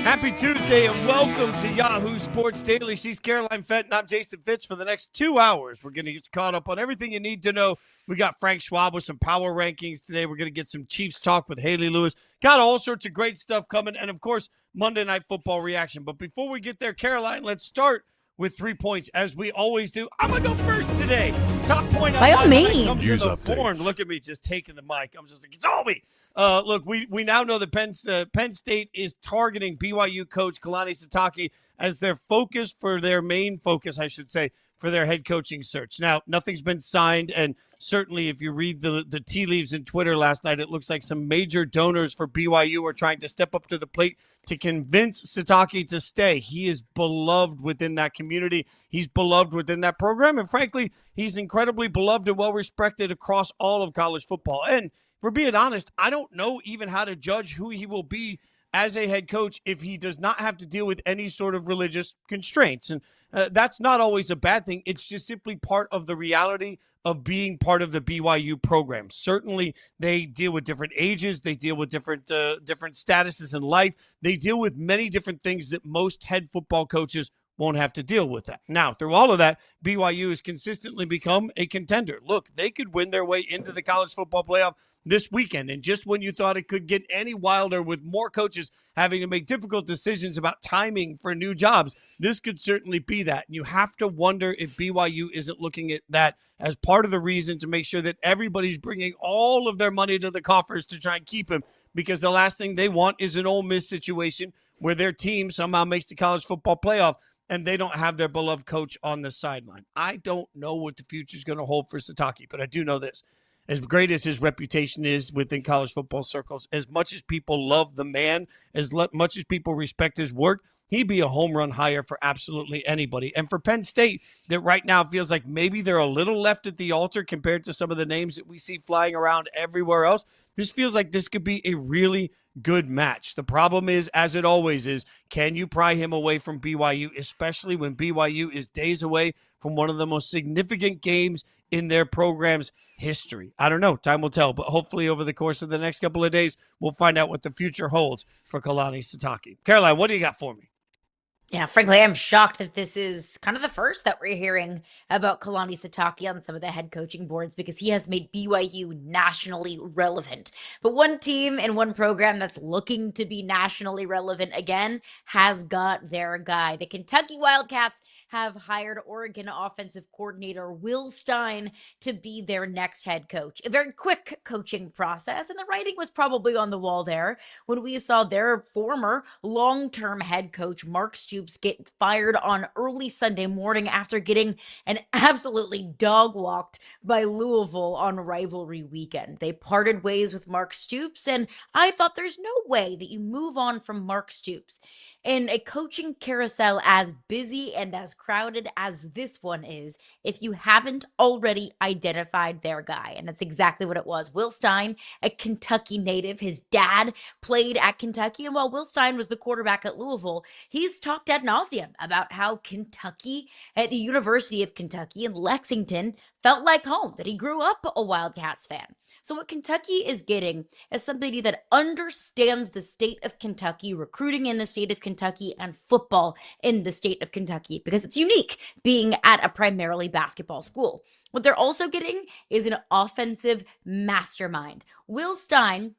Happy Tuesday and welcome to Yahoo Sports Daily. She's Caroline Fenton. I'm Jason Fitz. For the next 2 hours, we're going to get caught up on everything you need to know. We got Frank Schwab with some power rankings today. We're going to get some Chiefs talk with Hayley Lewis. Got all sorts of great stuff coming. And, of course, Monday Night Football reaction. But before we get there, Caroline, let's start with 3 points, as we always do. I'm going to go first today. Top point by all means. Comes to the form. Look at me just taking the mic. I'm just like, it's all me. Look, we now know that Penn State is targeting BYU coach Kalani Sitake as their focus for their main focus, I should say, for their head coaching search. Now, nothing's been signed, and certainly if you read the tea leaves in Twitter last night, it looks like some major donors for BYU are trying to step up to the plate to convince Sitake to stay. He is beloved within that community. He's beloved within that program, and frankly, he's incredibly beloved and well-respected across all of college football. And for being honest, I don't know even how to judge who he will be as a head coach if he does not have to deal with any sort of religious constraints. And that's not always a bad thing. It's just simply part of the reality of being part of the BYU program. Certainly, they deal with different ages. They deal with different statuses in life. They deal with many different things that most head football coaches won't have to deal with that. Now, through all of that, BYU has consistently become a contender. Look, they could win their way into the college football playoff this weekend. And just when you thought it could get any wilder with more coaches having to make difficult decisions about timing for new jobs, this could certainly be that. And you have to wonder if BYU isn't looking at that as part of the reason to make sure that everybody's bringing all of their money to the coffers to try and keep him, because the last thing they want is an Ole Miss situation where their team somehow makes the college football playoff and they don't have their beloved coach on the sideline. I don't know what the future is going to hold for Sitake, but I do know this. As great as his reputation is within college football circles, as much as people love the man, as much as people respect his work, he'd be a home run hire for absolutely anybody. And for Penn State, that right now feels like maybe they're a little left at the altar compared to some of the names that we see flying around everywhere else. This feels like this could be a really good match. The problem is, as it always is, can you pry him away from BYU, especially when BYU is days away from one of the most significant games in their program's history? I don't know. Time will tell. But hopefully over the course of the next couple of days, we'll find out what the future holds for Kalani Sitake. Caroline, what do you got for me? Yeah, frankly, I'm shocked that this is kind of the first that we're hearing about Kalani Sitake on some of the head coaching boards, because he has made BYU nationally relevant. But one team and one program that's looking to be nationally relevant again has got their guy. The Kentucky Wildcats have hired Oregon offensive coordinator Will Stein to be their next head coach. A very quick coaching process, and the writing was probably on the wall there when we saw their former long-term head coach Mark Stoops get fired on early Sunday morning after getting an absolutely dog-walked by Louisville on rivalry weekend. They parted ways with Mark Stoops, and I thought there's no way that you move on from Mark Stoops in a coaching carousel as busy and as crowded as this one is if you haven't already identified their guy. And that's exactly what it was. Will Stein, a Kentucky native. His dad played at Kentucky, and while Will Stein was the quarterback at Louisville, he's talked ad nauseum about how Kentucky, at the University of Kentucky in Lexington, felt like home, that he grew up a Wildcats fan. So what Kentucky is getting is somebody that understands the state of Kentucky, recruiting in the state of Kentucky, and football in the state of Kentucky, because it's unique being at a primarily basketball school. What they're also getting is an offensive mastermind. Will Stein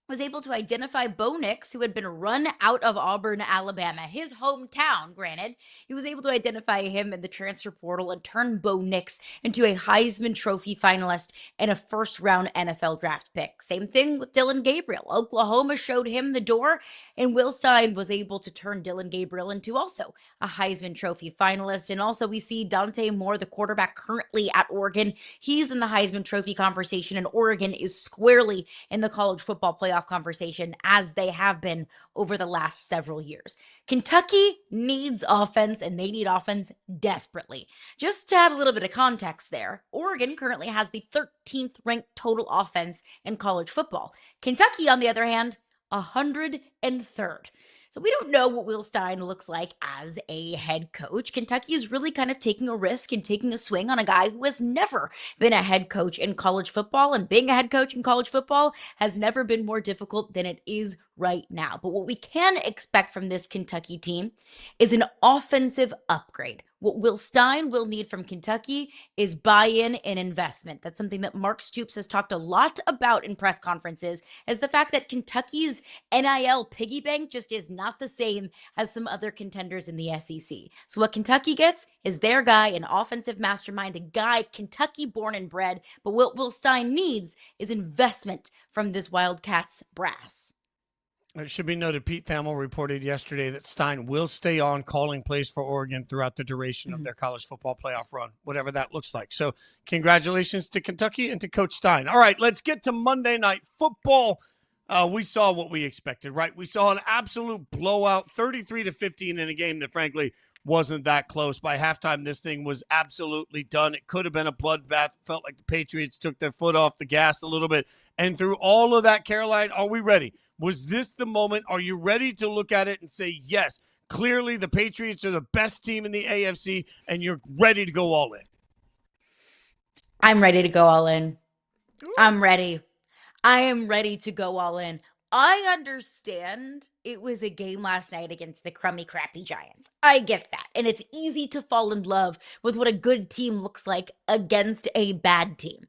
was able to identify Bo Nix, who had been run out of Auburn, Alabama, his hometown, granted. He was able to identify him in the transfer portal and turn Bo Nix into a Heisman Trophy finalist and a first-round NFL draft pick. Same thing with Dylan Gabriel. Oklahoma showed him the door, and Will Stein was able to turn Dylan Gabriel into also a Heisman Trophy finalist. And also we see Dante Moore, the quarterback currently at Oregon. He's in the Heisman Trophy conversation, and Oregon is squarely in the college football playoff conversation, as they have been over the last several years. Kentucky needs offense, and they need offense desperately. Just to add a little bit of context there, Oregon currently has the 13th ranked total offense in college football. Kentucky, on the other hand, 103rd. So we don't know what Will Stein looks like as a head coach. Kentucky is really kind of taking a risk and taking a swing on a guy who has never been a head coach in college football, and being a head coach in college football has never been more difficult than it is right now. But what we can expect from this Kentucky team is an offensive upgrade. What Will Stein will need from Kentucky is buy-in and investment. That's something that Mark Stoops has talked a lot about in press conferences, is the fact that Kentucky's NIL piggy bank just is not the same as some other contenders in the SEC. So what Kentucky gets is their guy, an offensive mastermind, a guy Kentucky born and bred. But what Will Stein needs is investment from this Wildcats brass. It should be noted, Pete Thamel reported yesterday that Stein will stay on calling plays for Oregon throughout the duration of their college football playoff run, whatever that looks like. So congratulations to Kentucky and to Coach Stein. All right, let's get to Monday Night Football. We saw what we expected, right? We saw an absolute blowout, 33-15 in a game that, frankly, wasn't that close. By halftime, this thing was absolutely done. It could have been a bloodbath. It felt like the Patriots took their foot off the gas a little bit. And through all of that, Caroline, are we ready? Was this the moment? Are you ready to look at it and say, yes, clearly the Patriots are the best team in the AFC, and you're ready to go all in? I'm ready to go all in. I'm ready. I am ready to go all in. I understand it was a game last night against the crummy, crappy Giants. I get that. And it's easy to fall in love with what a good team looks like against a bad team.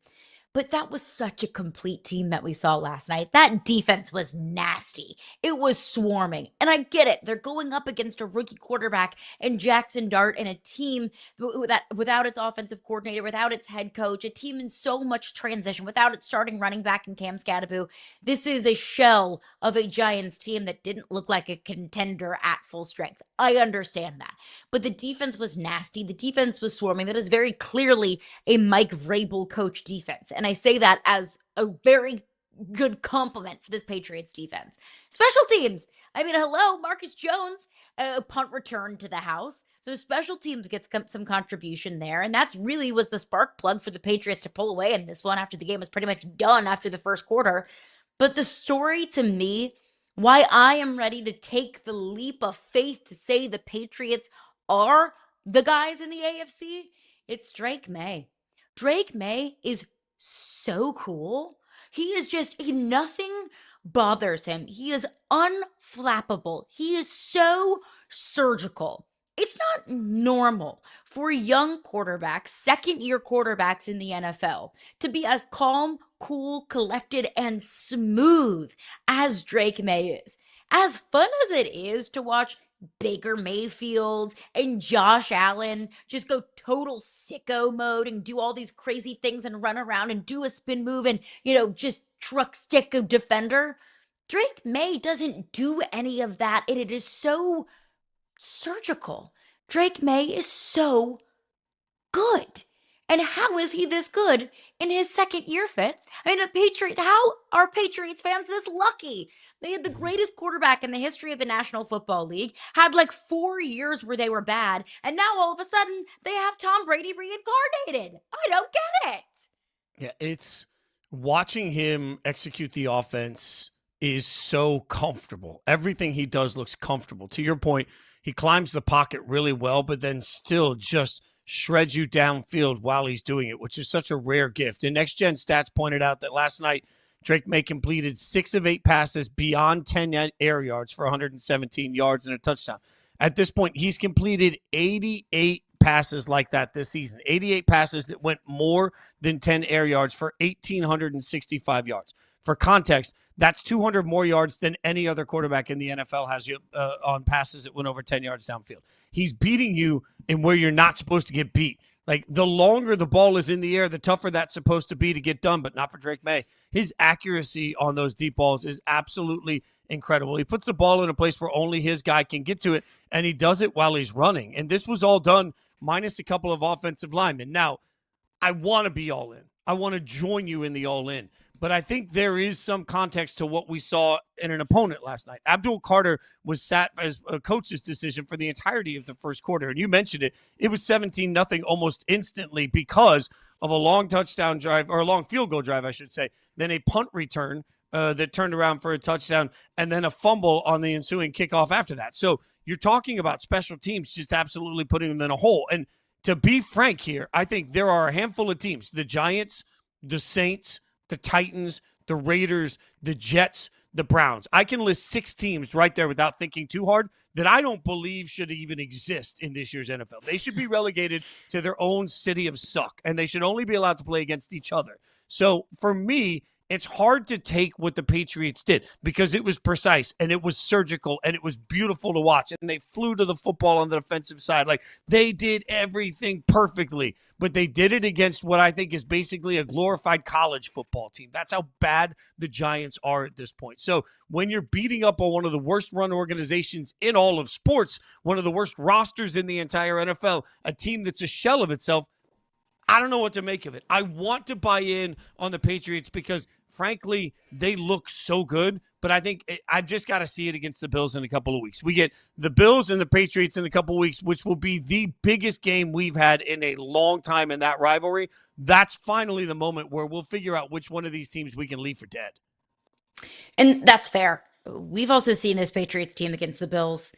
But that was such a complete team that we saw last night. That defense was nasty. It was swarming. And I get it. They're going up against a rookie quarterback and Jackson Dart and a team that without its offensive coordinator, without its head coach, a team in so much transition, without its starting running back in Cam Scadaboo. This is a shell of a Giants team that didn't look like a contender at full strength. I understand that. But the defense was nasty. The defense was swarming. That is very clearly a Mike Vrabel coach defense. And I say that as a very good compliment for this Patriots defense. Special teams. I mean, hello, Marcus Jones, a punt return to the house. So special teams gets some contribution there. And that's really was the spark plug for the Patriots to pull away in this one after the game was pretty much done after the first quarter. But the story to me, why I am ready to take the leap of faith to say the Patriots are the guys in the AFC, it's Drake Maye. Drake Maye is so cool. Nothing bothers him. He is unflappable. He is so surgical. It's not normal for young quarterbacks, second-year quarterbacks in the NFL, to be as calm, cool, collected, and smooth as Drake Maye is. As fun as it is to watch Baker Mayfield and Josh Allen just go total sicko mode and do all these crazy things and run around and do a spin move and, just truck stick a defender, Drake Maye doesn't do any of that, and it is so surgical. Drake Maye is so good. And how is he this good in his second year, Fitz? I mean, how are Patriots fans this lucky? They had the greatest quarterback in the history of the National Football League, had like 4 years where they were bad, and now all of a sudden they have Tom Brady reincarnated. I don't get it. Yeah, it's watching him execute the offense is so comfortable. Everything he does looks comfortable. To your point, he climbs the pocket really well, but then still just shreds you downfield while he's doing it, which is such a rare gift. And Next Gen Stats pointed out that last night, Drake Maye completed 6 of 8 passes beyond 10 air yards for 117 yards and a touchdown. At this point, he's completed 88 passes like that this season. 88 passes that went more than 10 air yards for 1,865 yards. For context, that's 200 more yards than any other quarterback in the NFL has on passes that went over 10 yards downfield. He's beating you in where you're not supposed to get beat. Like, the longer the ball is in the air, the tougher that's supposed to be to get done, but not for Drake Maye. His accuracy on those deep balls is absolutely incredible. He puts the ball in a place where only his guy can get to it, and he does it while he's running. And this was all done minus a couple of offensive linemen. Now, I want to be all in. I want to join you in the all in. But I think there is some context to what we saw in an opponent last night. Abdul Carter was sat as a coach's decision for the entirety of the first quarter. And you mentioned it. It was 17-0 almost instantly because of a long touchdown drive, or a long field goal drive, I should say, then a punt return that turned around for a touchdown, and then a fumble on the ensuing kickoff after that. So you're talking about special teams just absolutely putting them in a hole. And to be frank here, I think there are a handful of teams, the Giants, the Saints, the Titans, the Raiders, the Jets, the Browns. I can list 6 teams right there without thinking too hard that I don't believe should even exist in this year's NFL. They should be relegated to their own city of suck, and they should only be allowed to play against each other. So for me, it's hard to take what the Patriots did because it was precise and it was surgical and it was beautiful to watch. And they flew to the football on the defensive side. Like, they did everything perfectly, but they did it against what I think is basically a glorified college football team. That's how bad the Giants are at this point. So when you're beating up on one of the worst run organizations in all of sports, one of the worst rosters in the entire NFL, a team that's a shell of itself, I don't know what to make of it. I want to buy in on the Patriots because, frankly, they look so good. But I think I've just got to see it against the Bills in a couple of weeks. We get the Bills and the Patriots in a couple of weeks, which will be the biggest game we've had in a long time in that rivalry. That's finally the moment where we'll figure out which one of these teams we can leave for dead. And that's fair. We've also seen this Patriots team against the Bills.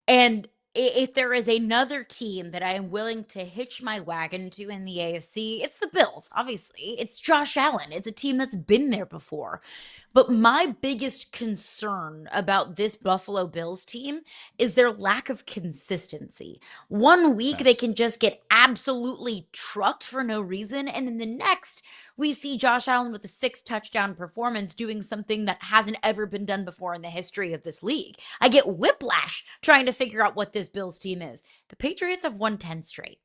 And if there is another team that I am willing to hitch my wagon to in the AFC, it's the Bills, obviously. It's Josh Allen. It's a team that's been there before. But my biggest concern about this Buffalo Bills team is their lack of consistency. One week they can just get absolutely trucked for no reason, and then the next we see Josh Allen with a 6-touchdown performance doing something that hasn't ever been done before in the history of this league. I get whiplash trying to figure out what this Bills team is. The Patriots have won 10 straight.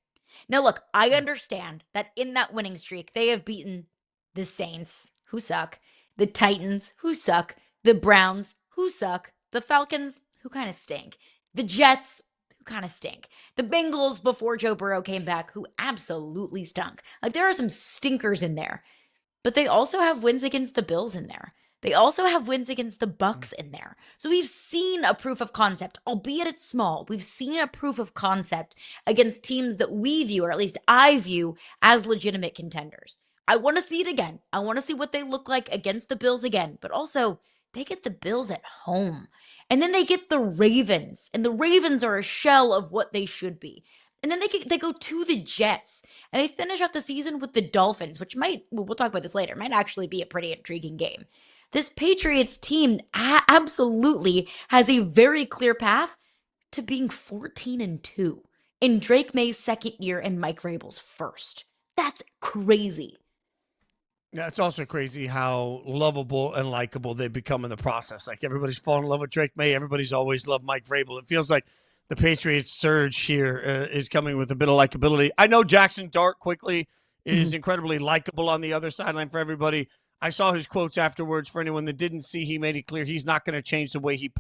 Now, look, I understand that in that winning streak, they have beaten the Saints, who suck, the Titans, who suck, the Browns, who suck, the Falcons, who kind of stink, the Jets, who kind of stink, the Bengals before Joe Burrow came back, who absolutely stunk. Like, there are some stinkers in there, but they also have wins against the Bills in there. They also have wins against the Bucks in there. So we've seen a proof of concept, albeit it's small. We've seen a proof of concept against teams that we view, or at least I view, as legitimate contenders. I want to see it again. I want to see what they look like against the Bills again. But also, they get the Bills at home. And then they get the Ravens. And the Ravens are a shell of what they should be. And then they go to the Jets. And they finish out the season with the Dolphins, which might, we'll talk about this later, might actually be a pretty intriguing game. This Patriots team absolutely has a very clear path to being 14-2 in Drake Maye's second year and Mike Vrabel's first. That's crazy. Yeah, it's also crazy how lovable and likable they've become in the process. Like, everybody's fallen in love with Drake Maye. Everybody's always loved Mike Vrabel. It feels like the Patriots surge here is coming with a bit of likability. I know Jackson Dart quickly is incredibly likable on the other sideline for everybody. I saw his quotes afterwards. For anyone that didn't see, he made it clear he's not going to change the way he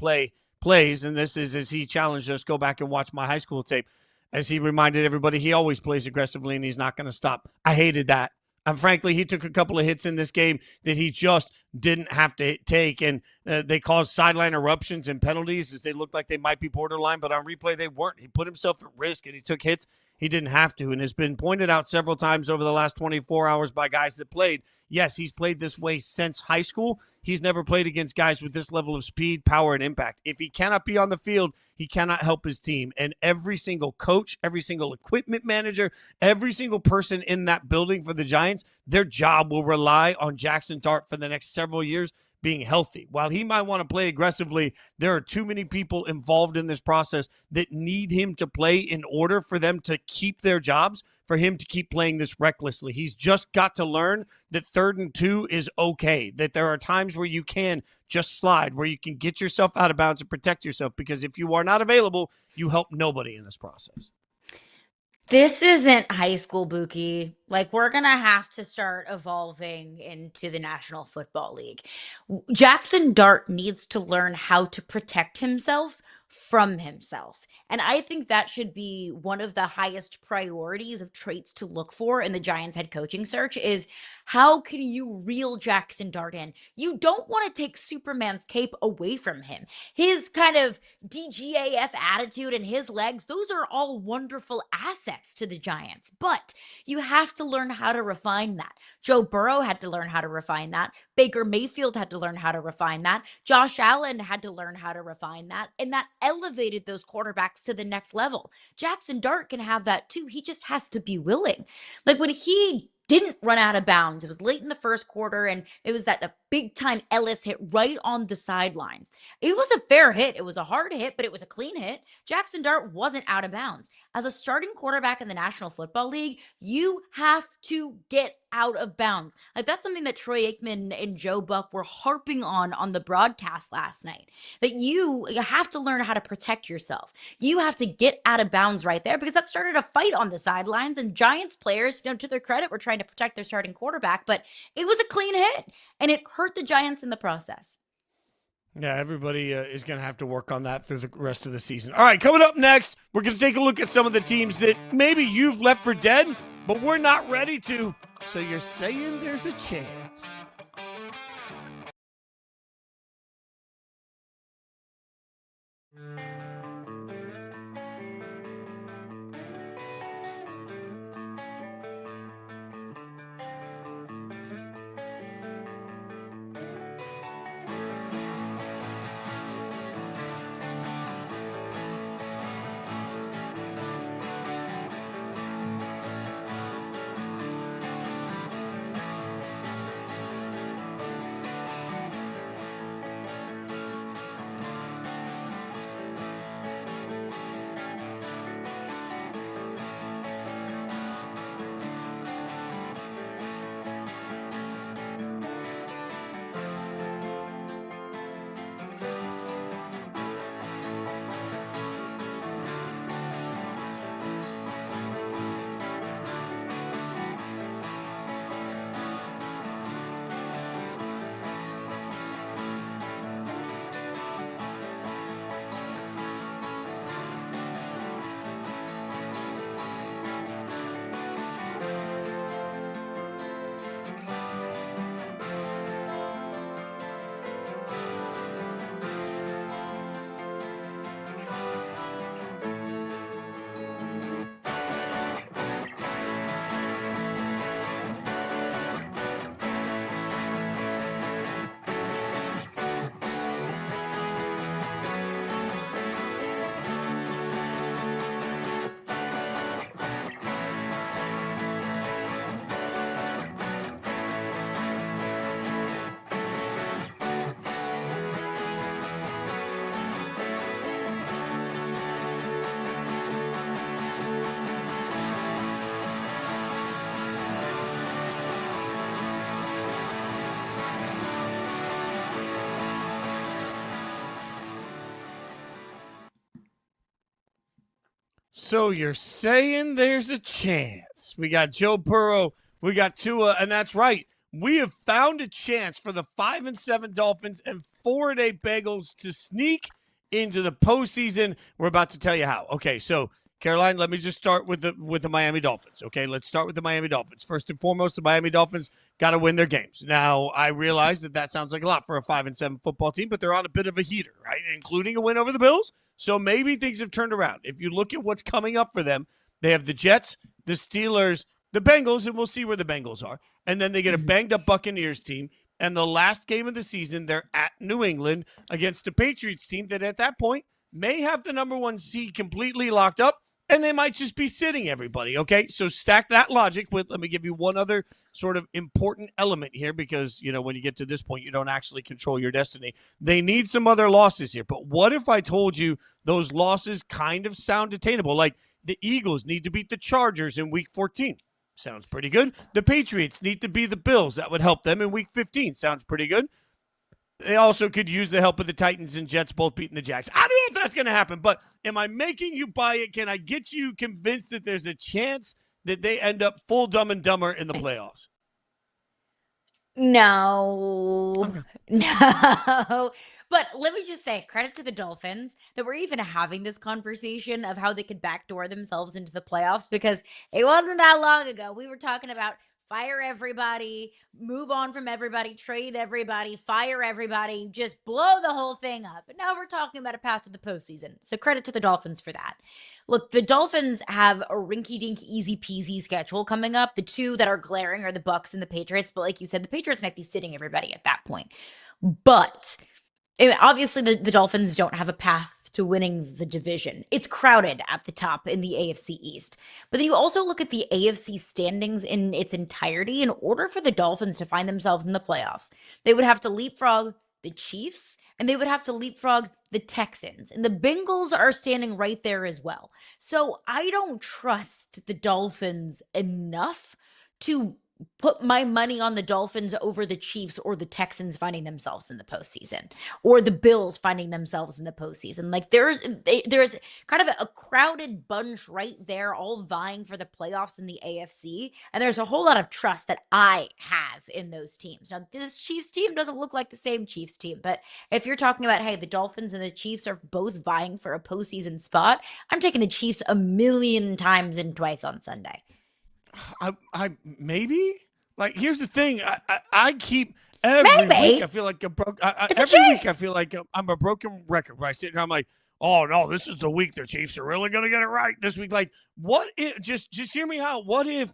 plays. And this is, as he challenged us, go back and watch my high school tape, as he reminded everybody he always plays aggressively and he's not going to stop. I hated that. And frankly, he took a couple of hits in this game that he just didn't have to take. And they caused sideline eruptions and penalties as they looked like they might be borderline. But on replay, they weren't. He put himself at risk and he took hits he didn't have to. And has been pointed out several times over the last 24 hours by guys that played. Yes, he's played this way since high school. He's never played against guys with this level of speed, power, and impact. If he cannot be on the field, he cannot help his team. And every single coach, every single equipment manager, every single person in that building for the Giants, their job will rely on Jackson Dart for the next several years being healthy. While he might want to play aggressively, there are too many people involved in this process that need him to play in order for them to keep their jobs, for him to keep playing this recklessly. He's just got to learn that 3rd and 2 is okay, that there are times where you can just slide, where you can get yourself out of bounds and protect yourself, because if you are not available, you help nobody in this process. This isn't high school, Buki. Like, we're going to have to start evolving into the National Football League. Jackson Dart needs to learn how to protect himself from himself. And I think that should be one of the highest priorities of traits to look for in the Giants head coaching search is, how can you reel Jackson Dart in? You don't want to take Superman's cape away from him. His kind of DGAF attitude and his legs, those are all wonderful assets to the Giants. But you have to learn how to refine that. Joe Burrow had to learn how to refine that. Baker Mayfield had to learn how to refine that. Josh Allen had to learn how to refine that. And that elevated those quarterbacks to the next level. Jackson Dart can have that too. He just has to be willing. Like, when he didn't run out of bounds, it was late in the first quarter, and it was that big time Ellis hit right on the sidelines. It was a fair hit. It was a hard hit, but it was a clean hit. Jackson Dart wasn't out of bounds. As a starting quarterback in the National Football League, you have to get out of bounds. Like, that's something that Troy Aikman and Joe Buck were harping on the broadcast last night, that you have to learn how to protect yourself. You have to get out of bounds right there, because that started a fight on the sidelines, and Giants players, to their credit, were trying to protect their starting quarterback, but it was a clean hit and it hurt the Giants in the process. Yeah, everybody is going to have to work on that through the rest of the season. All right, coming up next, we're going to take a look at some of the teams that maybe you've left for dead, but we're not ready to. So you're saying there's a chance. So you're saying there's a chance. We got Joe Burrow, we got Tua, and that's right. We have found a chance for the 5-7 Dolphins and 4-8 Bengals to sneak into the postseason. We're about to tell you how. Okay, so Caroline, let me just start with the Miami Dolphins. Okay, let's start with the Miami Dolphins. First and foremost, the Miami Dolphins got to win their games. Now, I realize that sounds like a lot for a 5-7 football team, but they're on a bit of a heater, right? Including a win over the Bills. So maybe things have turned around. If you look at what's coming up for them, they have the Jets, the Steelers, the Bengals, and we'll see where the Bengals are. And then they get a banged-up Buccaneers team. And the last game of the season, they're at New England against a Patriots team that at that point may have the number 1 seed completely locked up, and they might just be sitting everybody, okay? So stack that logic with, let me give you one other sort of important element here, because, when you get to this point, you don't actually control your destiny. They need some other losses here. But what if I told you those losses kind of sound attainable? Like the Eagles need to beat the Chargers in Week 14. Sounds pretty good. The Patriots need to beat the Bills. That would help them in Week 15. Sounds pretty good. They also could use the help of the Titans and Jets both beating the Jags. I don't know if that's going to happen, but am I making you buy it? Can I get you convinced that there's a chance that they end up full Dumb and Dumber in the playoffs? No. Okay. No. But let me just say, credit to the Dolphins that we're even having this conversation of how they could backdoor themselves into the playoffs, because it wasn't that long ago. We were talking about fire everybody, move on from everybody, trade everybody, fire everybody, just blow the whole thing up. And now we're talking about a path to the postseason. So credit to the Dolphins for that. Look, the Dolphins have a rinky-dink, easy-peasy schedule coming up. The two that are glaring are the Bucs and the Patriots. But like you said, the Patriots might be sitting everybody at that point. But obviously, the Dolphins don't have a path to winning the division. It's crowded at the top in the AFC East. But then you also look at the AFC standings in its entirety. In order for the Dolphins to find themselves in the playoffs, they would have to leapfrog the Chiefs and they would have to leapfrog the Texans. And the Bengals are standing right there as well. So I don't trust the Dolphins enough to put my money on the Dolphins over the Chiefs or the Texans finding themselves in the postseason or the Bills finding themselves in the postseason. Like there's kind of a crowded bunch right there, all vying for the playoffs in the AFC. And there's a whole lot of trust that I have in those teams. Now, this Chiefs team doesn't look like the same Chiefs team, but if you're talking about, hey, the Dolphins and the Chiefs are both vying for a postseason spot, I'm taking the Chiefs a million times and twice on Sunday. I maybe, like, here's the thing. I keep every week I feel like every week I feel like I'm a broken record. Where I sit here, I'm like, oh no, this is the week the Chiefs are really gonna get it right this week. Like, what if just hear me out? What if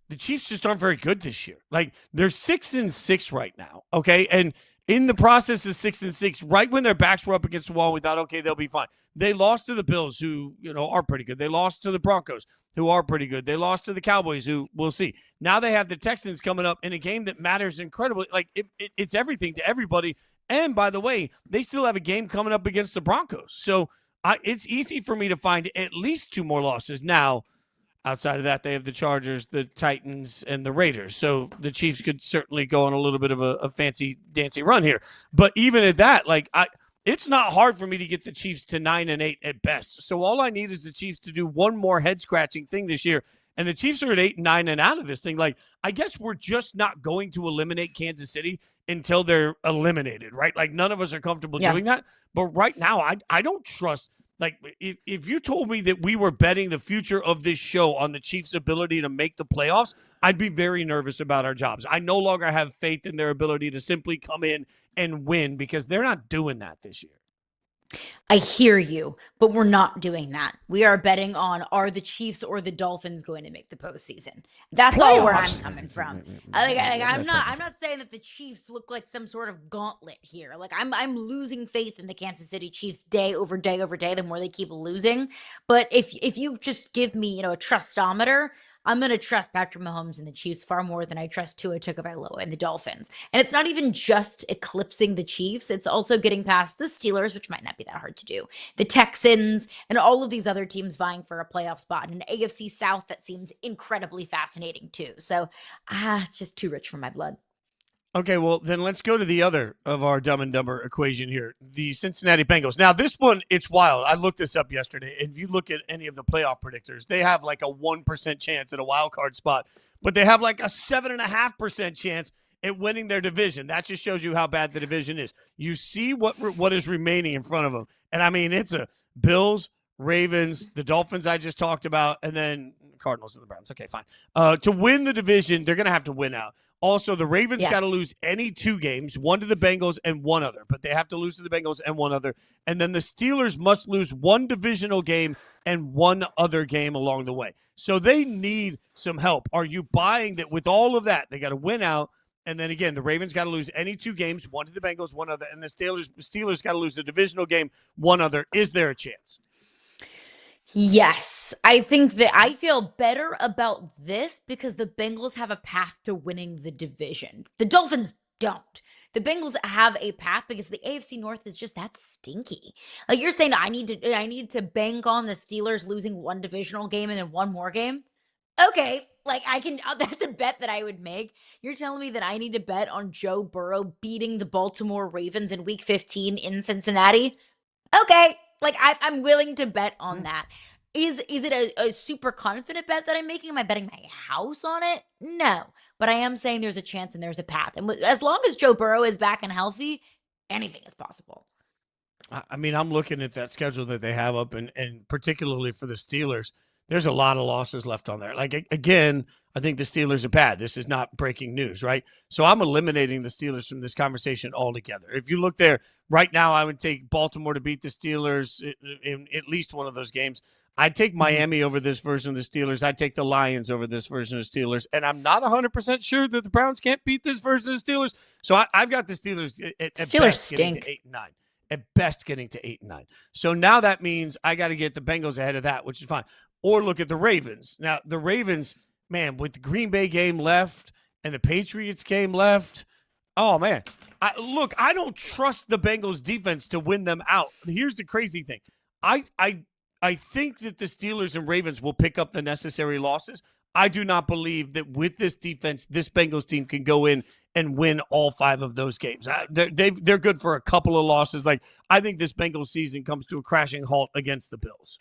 the Chiefs just aren't very good this year? Like, they're 6-6 right now, okay, and in the process of 6-6, right when their backs were up against the wall, we thought, okay, they'll be fine. They lost to the Bills, who, are pretty good. They lost to the Broncos, who are pretty good. They lost to the Cowboys, who we'll see. Now they have the Texans coming up in a game that matters incredibly. Like, it's everything to everybody. And, by the way, they still have a game coming up against the Broncos. So it's easy for me to find at least 2 more losses. Now, outside of that, they have the Chargers, the Titans, and the Raiders. So the Chiefs could certainly go on a little bit of a fancy dancy run here. But even at that, it's not hard for me to get the Chiefs to 9-8 at best. So all I need is the Chiefs to do one more head-scratching thing this year. And the Chiefs are at 8-9 and out of this thing. Like, I guess we're just not going to eliminate Kansas City until they're eliminated, right? Like, none of us are comfortable doing that. But right now, I don't trust. Like, if you told me that we were betting the future of this show on the Chiefs' ability to make the playoffs, I'd be very nervous about our jobs. I no longer have faith in their ability to simply come in and win because they're not doing that this year. I hear you, but we're not doing that. We are betting on, are the Chiefs or the Dolphins going to make the postseason? That's all where I'm coming from. I'm not saying that the Chiefs look like some sort of gauntlet here. Like, I'm losing faith in the Kansas City Chiefs day over day over day, the more they keep losing. But if you just give me, a trustometer, I'm going to trust Patrick Mahomes and the Chiefs far more than I trust Tua Tagovailoa and the Dolphins. And it's not even just eclipsing the Chiefs. It's also getting past the Steelers, which might not be that hard to do, the Texans, and all of these other teams vying for a playoff spot. And an AFC South that seems incredibly fascinating too. So it's just too rich for my blood. Okay, well, then let's go to the other of our Dumb and Dumber equation here, the Cincinnati Bengals. Now, this one, it's wild. I looked this up yesterday, and if you look at any of the playoff predictors, they have like a 1% chance at a wild card spot, but they have like a 7.5% chance at winning their division. That just shows you how bad the division is. You see what is remaining in front of them, and I mean, it's a Bills, Ravens, the Dolphins I just talked about, and then Cardinals and the Browns. Okay, fine. To win the division, they're going to have to win out. Also, the Ravens got to lose any 2 games, one to the Bengals and one other. But they have to lose to the Bengals and one other. And then the Steelers must lose 1 divisional game and 1 other game along the way. So they need some help. Are you buying that with all of that, they got to win out? And then, again, the Ravens got to lose any 2 games, one to the Bengals, one other. And the Steelers got to lose a divisional game, one other. Is there a chance? Yes, I think that I feel better about this because the Bengals have a path to winning the division. The Dolphins don't. The Bengals have a path because the AFC North is just that stinky. Like, you're saying I need to bank on the Steelers losing 1 divisional game and then 1 more game? Okay, like, that's a bet that I would make. You're telling me that I need to bet on Joe Burrow beating the Baltimore Ravens in week 15 in Cincinnati? Okay. Like, I'm willing to bet on that. Is it a super confident bet that I'm making? Am I betting my house on it? No. But I am saying there's a chance and there's a path. And as long as Joe Burrow is back and healthy, anything is possible. I mean, I'm looking at that schedule that they have up, and particularly for the Steelers, there's a lot of losses left on there. Like, again, I think the Steelers are bad. This is not breaking news, right? So I'm eliminating the Steelers from this conversation altogether. If you look there right now, I would take Baltimore to beat the Steelers in at least one of those games. I'd take Miami over this version of the Steelers. I'd take the Lions over this version of the Steelers. And I'm not 100% sure that the Browns can't beat this version of the Steelers. So I've got the Steelers at Steelers best stink. Getting to 8-9. at best getting to 8-9. So now that means I got to get the Bengals ahead of that, which is fine. Or look at the Ravens. Now, the Ravens, man, with the Green Bay game left and the Patriots game left, oh, man. I don't trust the Bengals defense to win them out. Here's the crazy thing. I think that the Steelers and Ravens will pick up the necessary losses. I do not believe that with this defense, this Bengals team can go in and win all 5 of those games. They're good for a couple of losses. Like, I think this Bengals season comes to a crashing halt against the Bills.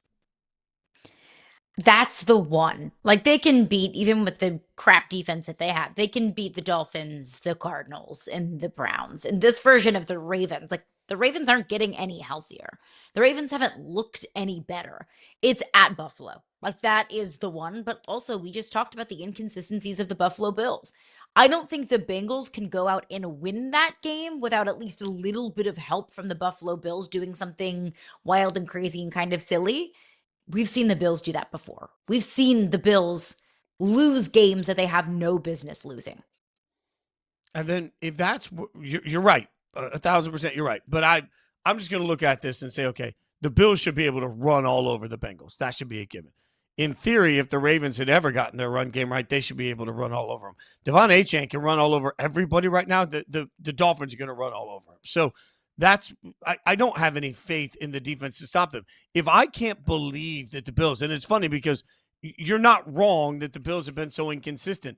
That's the one. Like, they can beat, even with the crap defense that they have, they can beat the Dolphins, the Cardinals, and the Browns. And this version of the Ravens, like, the Ravens aren't getting any healthier. The Ravens haven't looked any better. It's at Buffalo. Like, that is the one. But also, we just talked about the inconsistencies of the Buffalo Bills. I don't think the Bengals can go out and win that game without at least a little bit of help from the Buffalo Bills doing something wild and crazy and kind of silly. We've seen the Bills do that before. We've seen the Bills lose games that they have no business losing. And then if that's – you're right. 1,000% you're right. But I'm just going to look at this and say, okay, the Bills should be able to run all over the Bengals. That should be a given. In theory, if the Ravens had ever gotten their run game right, they should be able to run all over them. Devon Achane can run all over everybody right now. The Dolphins are going to run all over him. So that's I don't have any faith in the defense to stop them. If I can't believe that the Bills, and it's funny because you're not wrong that the Bills have been so inconsistent.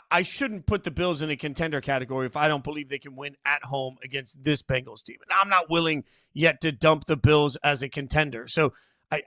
I shouldn't put the Bills in a contender category if I don't believe they can win at home against this Bengals team. And I'm not willing yet to dump the Bills as a contender. So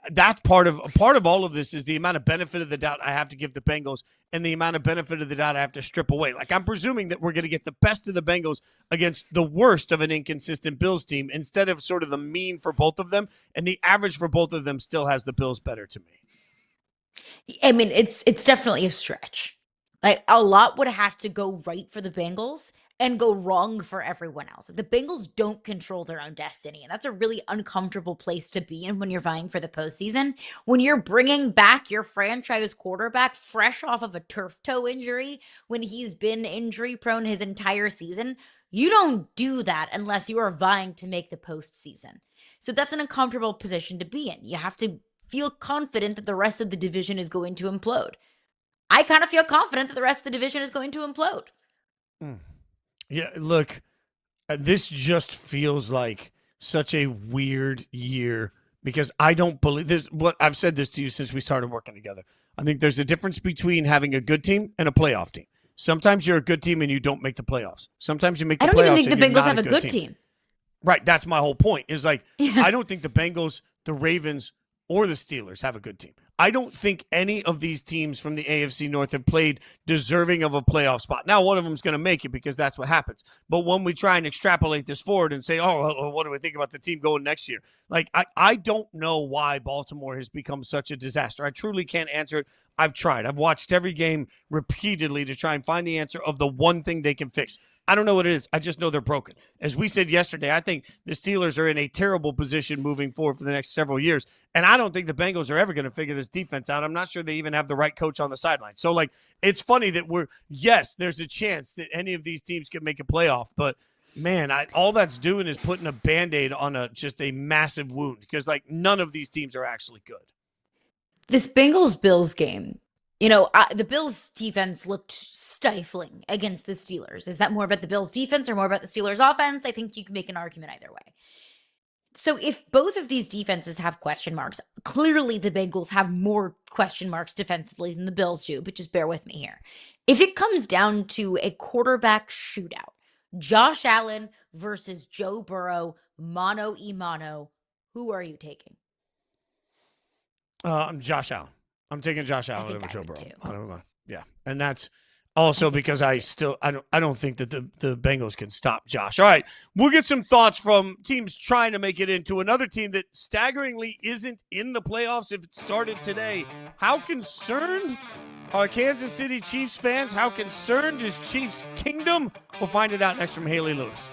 that's part of all of this is the amount of benefit of the doubt I have to give the Bengals and the amount of benefit of the doubt I have to strip away. Like, I'm presuming that we're going to get the best of the Bengals against the worst of an inconsistent Bills team instead of sort of the mean for both of them. And the average for both of them still has the Bills better to me. I mean, it's definitely a stretch. Like, a lot would have to go right for the Bengals and go wrong for everyone else. The Bengals don't control their own destiny, and that's a really uncomfortable place to be in when you're vying for the postseason. When you're bringing back your franchise quarterback fresh off of a turf toe injury, when he's been injury prone his entire season, you don't do that unless you are vying to make the postseason. So that's an uncomfortable position to be in. You have to feel confident that the rest of the division is going to implode. I kind of feel confident that the rest of the division is going to implode. Yeah, look, this just feels like such a weird year because I don't believe this. What I've said this to you since we started working together. I think there's a difference between having a good team and a playoff team. Sometimes you're a good team and you don't make the playoffs. Sometimes you make the playoffs. I don't even think the Bengals have a good team. Right, that's my whole point. Is like I don't think the Bengals, the Ravens, or the Steelers have a good team. I don't think any of these teams from the AFC North have played deserving of a playoff spot. Now, one of them is going to make it because that's what happens. But when we try and extrapolate this forward and say, oh, what do we think about the team going next year? Like, I don't know why Baltimore has become such a disaster. I truly can't answer it. I've tried. I've watched every game repeatedly to try and find the answer of the one thing they can fix. I don't know what it is. I just know they're broken. As we said yesterday, I think the Steelers are in a terrible position moving forward for the next several years. And I don't think the Bengals are ever going to figure this defense out. I'm not sure they even have the right coach on the sideline. So, like, it's funny that yes, there's a chance that any of these teams can make a playoff. But, man, all that's doing is putting a Band-Aid on just a massive wound because, like, none of these teams are actually good. This Bengals-Bills game, the Bills defense looked stifling against the Steelers. Is that more about the Bills defense or more about the Steelers offense? I think you can make an argument either way. So if both of these defenses have question marks, clearly the Bengals have more question marks defensively than the Bills do, but just bear with me here. If it comes down to a quarterback shootout, Josh Allen versus Joe Burrow, mano a mano, who are you taking? I'm Josh Allen. I'm taking Josh Allen over Joe Burrow. I don't know. Yeah, and that's also because I don't think that the Bengals can stop Josh. All right, we'll get some thoughts from teams trying to make it into another team that staggeringly isn't in the playoffs if it started today. How concerned are Kansas City Chiefs fans? How concerned is Chiefs Kingdom? We'll find it out next from Hayley Lewis.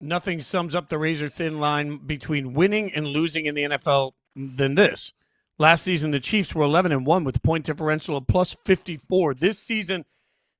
Nothing sums up the razor thin line between winning and losing in the NFL than this. Last season, the Chiefs were 11-1 with a point differential of plus 54. This season,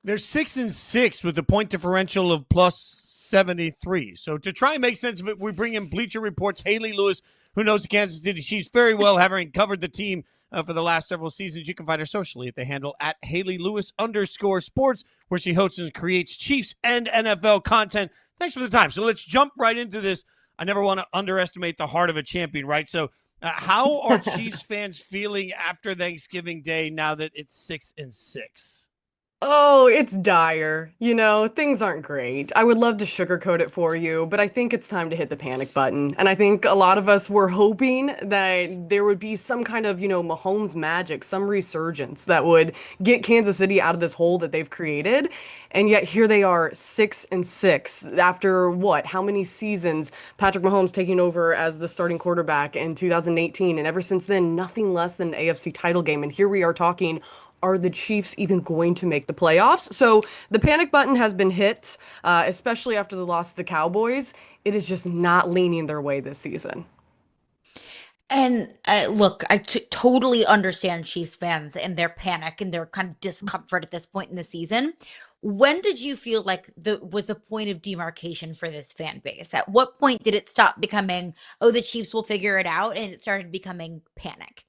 they're 6-6 with a point differential of plus 73. So to try and make sense of it, we bring in Bleacher Report's Hayley Lewis, who knows the Kansas City Chiefs very well, having covered the team for the last several seasons. You can find her socially at the handle at @HayleyLewis_sports, where she hosts and creates Chiefs and NFL content. Thanks for the time. So let's jump right into this. I never want to underestimate the heart of a champion, right? So how are Chiefs fans feeling after Thanksgiving Day now that it's 6-6? Oh, it's dire. Things aren't great. I would love to sugarcoat it for you, but I think it's time to hit the panic button. And I think a lot of us were hoping that there would be some kind of, Mahomes magic, some resurgence that would get Kansas City out of this hole that they've created. And yet here they are, 6-6 after what? How many seasons? Patrick Mahomes taking over as the starting quarterback in 2018. And ever since then, nothing less than an AFC title game. And here we are talking, are the Chiefs even going to make the playoffs? So the panic button has been hit, especially after the loss to the Cowboys. It is just not leaning their way this season. And look, I totally understand Chiefs fans and their panic and their kind of discomfort at this point in the season. When did you feel like was the point of demarcation for this fan base? At what point did it stop becoming, oh, the Chiefs will figure it out, and it started becoming panic?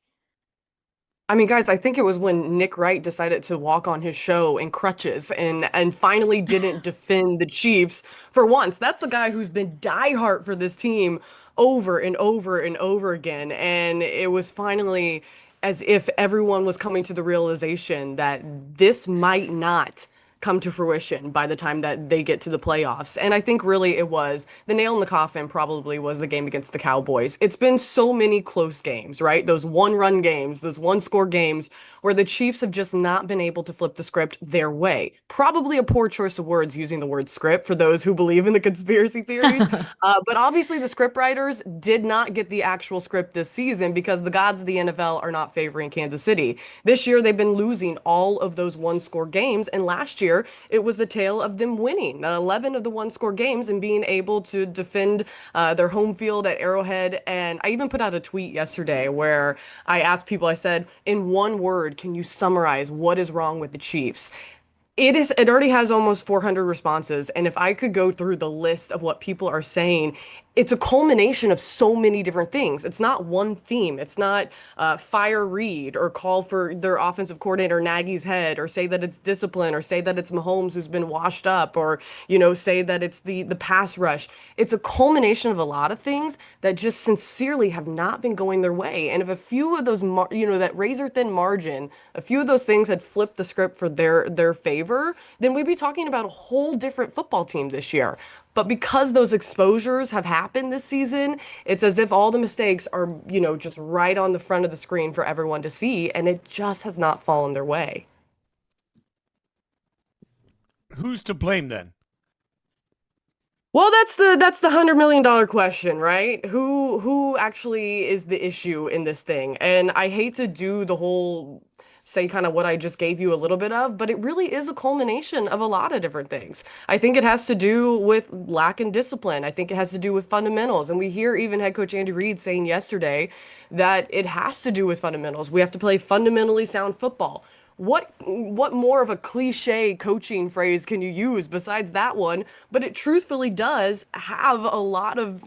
I mean, guys, I think it was when Nick Wright decided to walk on his show in crutches and finally didn't defend the Chiefs for once. That's the guy who's been diehard for this team over and over and over again. And it was finally as if everyone was coming to the realization that this might not come to fruition by the time that they get to the playoffs. And I think really it was the nail in the coffin probably was the game against the Cowboys. It's been so many close games, right? Those one-run games, those one-score games where the Chiefs have just not been able to flip the script their way. Probably a poor choice of words using the word script for those who believe in the conspiracy theories. But obviously the script writers did not get the actual script this season because the gods of the NFL are not favoring Kansas City. This year they've been losing all of those one-score games, and last year it was the tale of them winning 11 of the one-score games and being able to defend their home field at Arrowhead. And I even put out a tweet yesterday where I asked people, I said, in one word, can you summarize what is wrong with the Chiefs? It already has almost 400 responses. And if I could go through the list of what people are saying, it's a culmination of so many different things. It's not one theme. It's not fire Reed or call for their offensive coordinator Nagy's head or say that it's discipline or say that it's Mahomes who's been washed up or, say that it's the pass rush. It's a culmination of a lot of things that just sincerely have not been going their way. And if a few of those, that razor thin margin, a few of those things had flipped the script for their favor, then we'd be talking about a whole different football team this year. But because those exposures have happened this season, it's as if all the mistakes are, just right on the front of the screen for everyone to see, and it just has not fallen their way. Who's to blame then? Well, that's the $100 million question, right? Who actually is the issue in this thing? And I hate to do the whole say kind of what I just gave you a little bit of, but it really is a culmination of a lot of different things. I think it has to do with lack in discipline. I think it has to do with fundamentals. And we hear even head coach Andy Reid saying yesterday that it has to do with fundamentals. We have to play fundamentally sound football. What more of a cliche coaching phrase can you use besides that one? But it truthfully does have a lot of,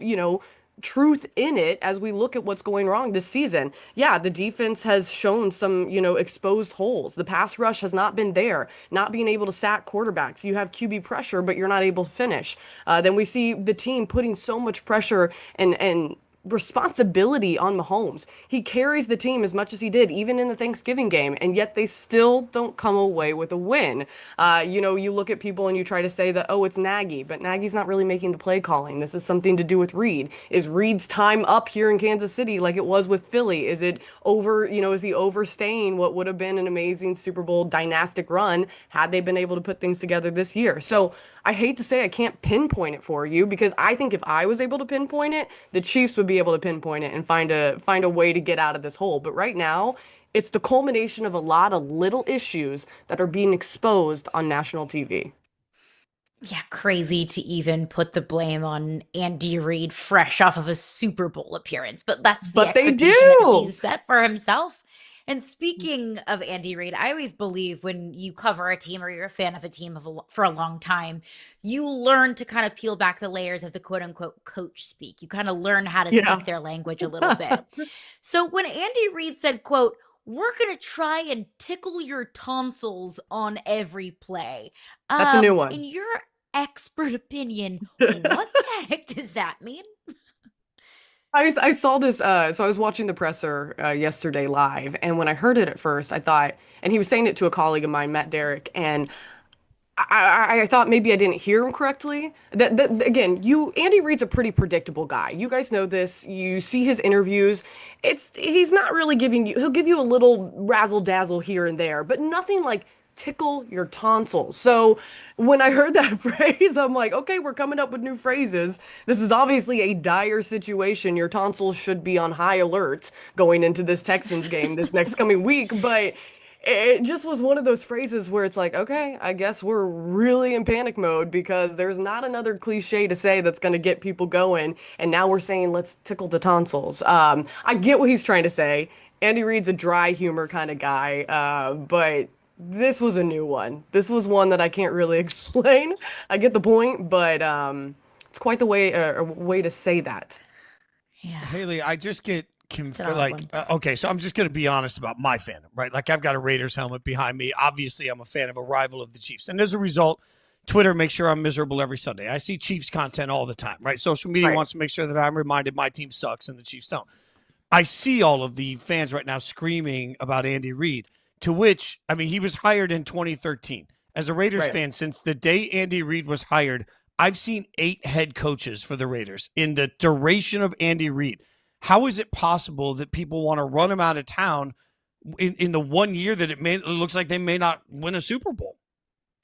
truth in it as we look at what's going wrong this season. Yeah, the defense has shown some, exposed holes. The pass rush has not been there, not being able to sack quarterbacks. You have QB pressure, but you're not able to finish. Then we see the team putting so much pressure and responsibility on Mahomes. He carries the team as much as he did, even in the Thanksgiving game, and yet they still don't come away with a win. You look at people and you try to say that, oh, it's Nagy, but Nagy's not really making the play calling. This is something to do with Reid. Is Reid's time up here in Kansas City like it was with Philly? Is it over, is he overstaying what would have been an amazing Super Bowl dynastic run had they been able to put things together this year? So I hate to say I can't pinpoint it for you because I think if I was able to pinpoint it, the Chiefs would be able to pinpoint it and find a way to get out of this hole. But right now, it's the culmination of a lot of little issues that are being exposed on national TV. Yeah, crazy to even put the blame on Andy Reid fresh off of a Super Bowl appeararance, but that's the But they expectation that do. he's set for himself. And speaking of Andy Reid, I always believe when you cover a team or you're a fan of a team for a long time, you learn to kind of peel back the layers of the quote unquote coach speak. You kind of learn how to Yeah. speak their language a little bit. So when Andy Reid said, quote, "We're going to try and tickle your tonsils on every play." That's a new In one. your expert opinion, what the heck does that mean? I saw this, so I was watching the presser yesterday live, and when I heard it at first, I thought, and he was saying it to a colleague of mine, Matt Derrick, and I thought maybe I didn't hear him correctly. That again, Andy Reid's a pretty predictable guy. You guys know this. You see his interviews. He's not really giving you. He'll give you a little razzle dazzle here and there, but nothing like tickle your tonsils. So when I heard that phrase, I'm like, okay, we're coming up with new phrases. This is obviously a dire situation. Your tonsils should be on high alert going into this Texans game this next coming week, but it just was one of those phrases where it's like, okay, I guess we're really in panic mode because there's not another cliche to say that's going to get people going. And now we're saying, let's tickle the tonsils. I get what he's trying to say. Andy Reid's a dry humor kind of guy, but this was a new one. This was one that I can't really explain. I get the point, but it's quite the way to say that. Yeah, Haley, I just get it's an odd one. okay, so I'm just going to be honest about my fandom, right? Like I've got a Raiders helmet behind me. Obviously, I'm a fan of a rival of the Chiefs. And as a result, Twitter makes sure I'm miserable every Sunday. I see Chiefs content all the time, right? Social media Right. wants to make sure that I'm reminded my team sucks and the Chiefs don't. I see all of the fans right now screaming about Andy Reid, to which, I mean, he was hired in 2013. As a Raiders Right. fan, since the day Andy Reid was hired, I've seen 8 head coaches for the Raiders in the duration of Andy Reid. How is it possible that people want to run him out of town in the 1 year that it looks like they may not win a Super Bowl?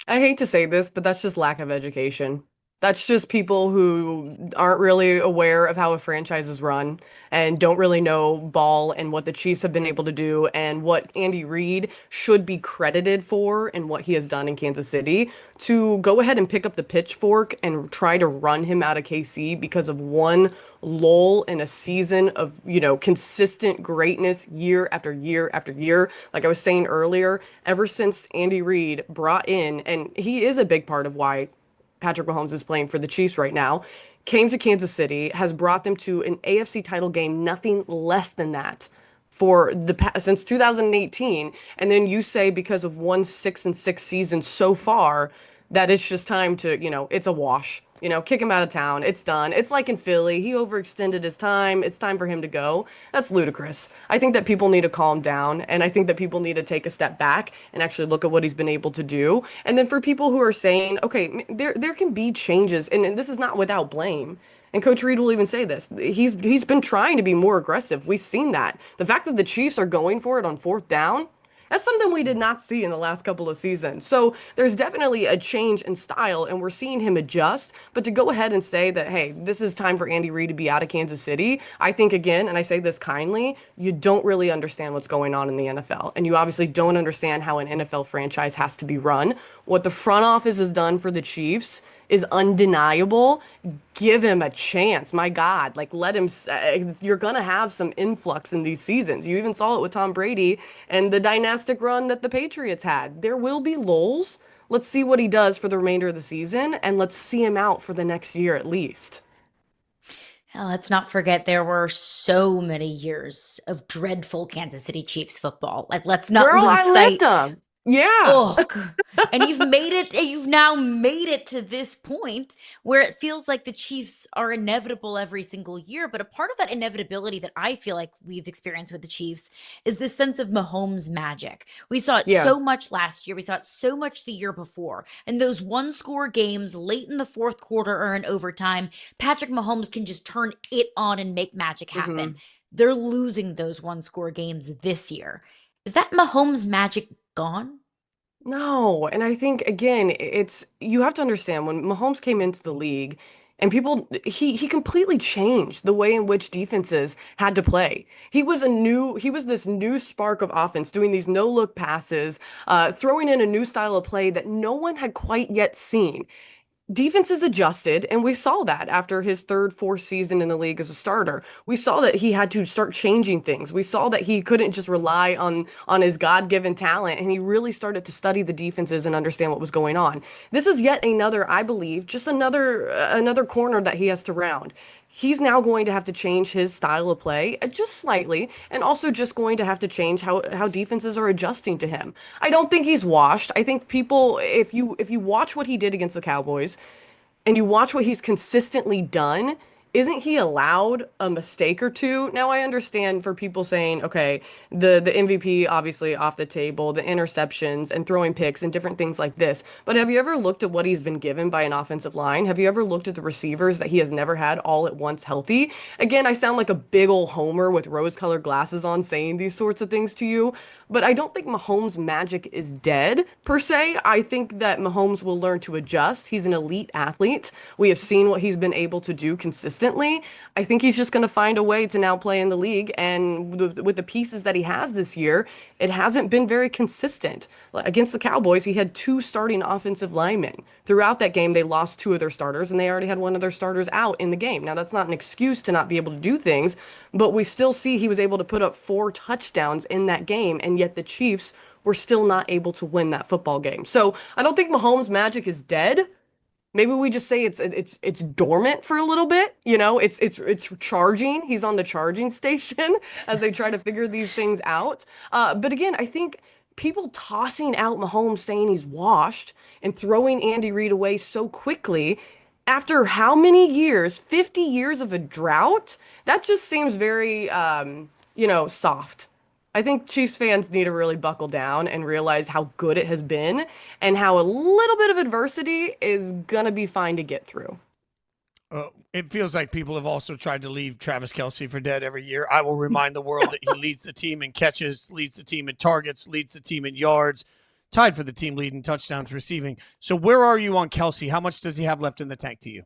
I hate to say this, but that's just lack of education. That's just people who aren't really aware of how a franchise is run and don't really know ball and what the Chiefs have been able to do and what Andy Reid should be credited for and what he has done in Kansas City to go ahead and pick up the pitchfork and try to run him out of KC because of one lull in a season of, consistent greatness year after year after year. Like I was saying earlier, ever since Andy Reid brought in, and he is a big part of why Patrick Mahomes is playing for the Chiefs right now, came to Kansas City, has brought them to an AFC title game, nothing less than that since 2018. And then you say because of 1 6-6 season so far that it's just time to, it's a wash. Kick him out of town. It's done. It's like in Philly. He overextended his time. It's time for him to go. That's ludicrous. I think that people need to calm down, and I think that people need to take a step back and actually look at what he's been able to do. And then for people who are saying, okay, there can be changes, and this is not without blame. And Coach Reid will even say this. He's been trying to be more aggressive. We've seen that. The fact that the Chiefs are going for it on 4th down, that's something we did not see in the last couple of seasons. So there's definitely a change in style, and we're seeing him adjust. But to go ahead and say that, hey, this is time for Andy Reid to be out of Kansas City, I think, again, and I say this kindly, you don't really understand what's going on in the NFL. And you obviously don't understand how an NFL franchise has to be run. What the front office has done for the Chiefs is undeniable. Give him a chance. My God, like let him. You're gonna have some influx in these seasons. You even saw it with Tom Brady and the dynastic run that the Patriots had. There will be lulls. Let's see what he does for the remainder of the season, and let's see him out for the next year at least. Let's not forget there were so many years of dreadful Kansas City Chiefs football. Like, let's not Girl, lose I lived sight. them. Yeah. Oh, and you've now made it to this point where it feels like the Chiefs are inevitable every single year. But a part of that inevitability that I feel like we've experienced with the Chiefs is this sense of Mahomes magic. We saw it Yeah. so much last year. We saw it so much the year before. And those one score games late in the fourth quarter or in overtime, Patrick Mahomes can just turn it on and make magic happen. They're losing those one score games this year. Is that Mahomes magic gone? No, and I think again, you have to understand when Mahomes came into the league and he completely changed the way in which defenses had to play. He was this new spark of offense, doing these no-look passes, throwing in a new style of play that no one had quite yet seen. defense is adjusted, and we saw that after his third, fourth season in the league as a starter. We saw that he had to start changing things. We saw that he couldn't just rely on his God-given talent, and he really started to study the defenses and understand what was going on. This is yet another, I believe, just another corner that he has to round. He's now going to have to change his style of play just slightly, and also just going to have to change how defenses are adjusting to him. I don't think he's washed. I think people, if you watch what he did against the Cowboys, and you watch what he's consistently done, isn't he allowed a mistake or two? Now, I understand for people saying, okay, the MVP obviously off the table, the interceptions and throwing picks and different things like this. But have you ever looked at what he's been given by an offensive line? Have you ever looked at the receivers that he has never had all at once healthy? Again, I sound like a big old homer with rose-colored glasses on saying these sorts of things to you, but I don't think Mahomes' magic is dead, per se. I think that Mahomes will learn to adjust. He's an elite athlete. We have seen what he's been able to do consistently. I think he's just going to find a way to now play in the league. And with the pieces that he has this year, it hasn't been very consistent. Against the Cowboys, he had two starting offensive linemen. Throughout that game, they lost two of their starters, and they already had one of their starters out in the game. Now, that's not an excuse to not be able to do things, but we still see he was able to put up 4 touchdowns in that game, and yet the Chiefs were still not able to win that football game. So I don't think Mahomes' magic is dead. Maybe we just say it's dormant for a little bit. You know, it's charging. He's on the charging station as they try to figure these things out. But again, I think people tossing out Mahomes saying he's washed and throwing Andy Reid away so quickly after how many years? 50 years of a drought? That just seems very soft. I think Chiefs fans need to really buckle down and realize how good it has been and how a little bit of adversity is going to be fine to get through. It feels like people have also tried to leave Travis Kelce for dead every year. I will remind the world that he leads the team in catches, leads the team in targets, leads the team in yards, tied for the team lead in touchdowns receiving. So where are you on Kelce? How much does he have left in the tank to you?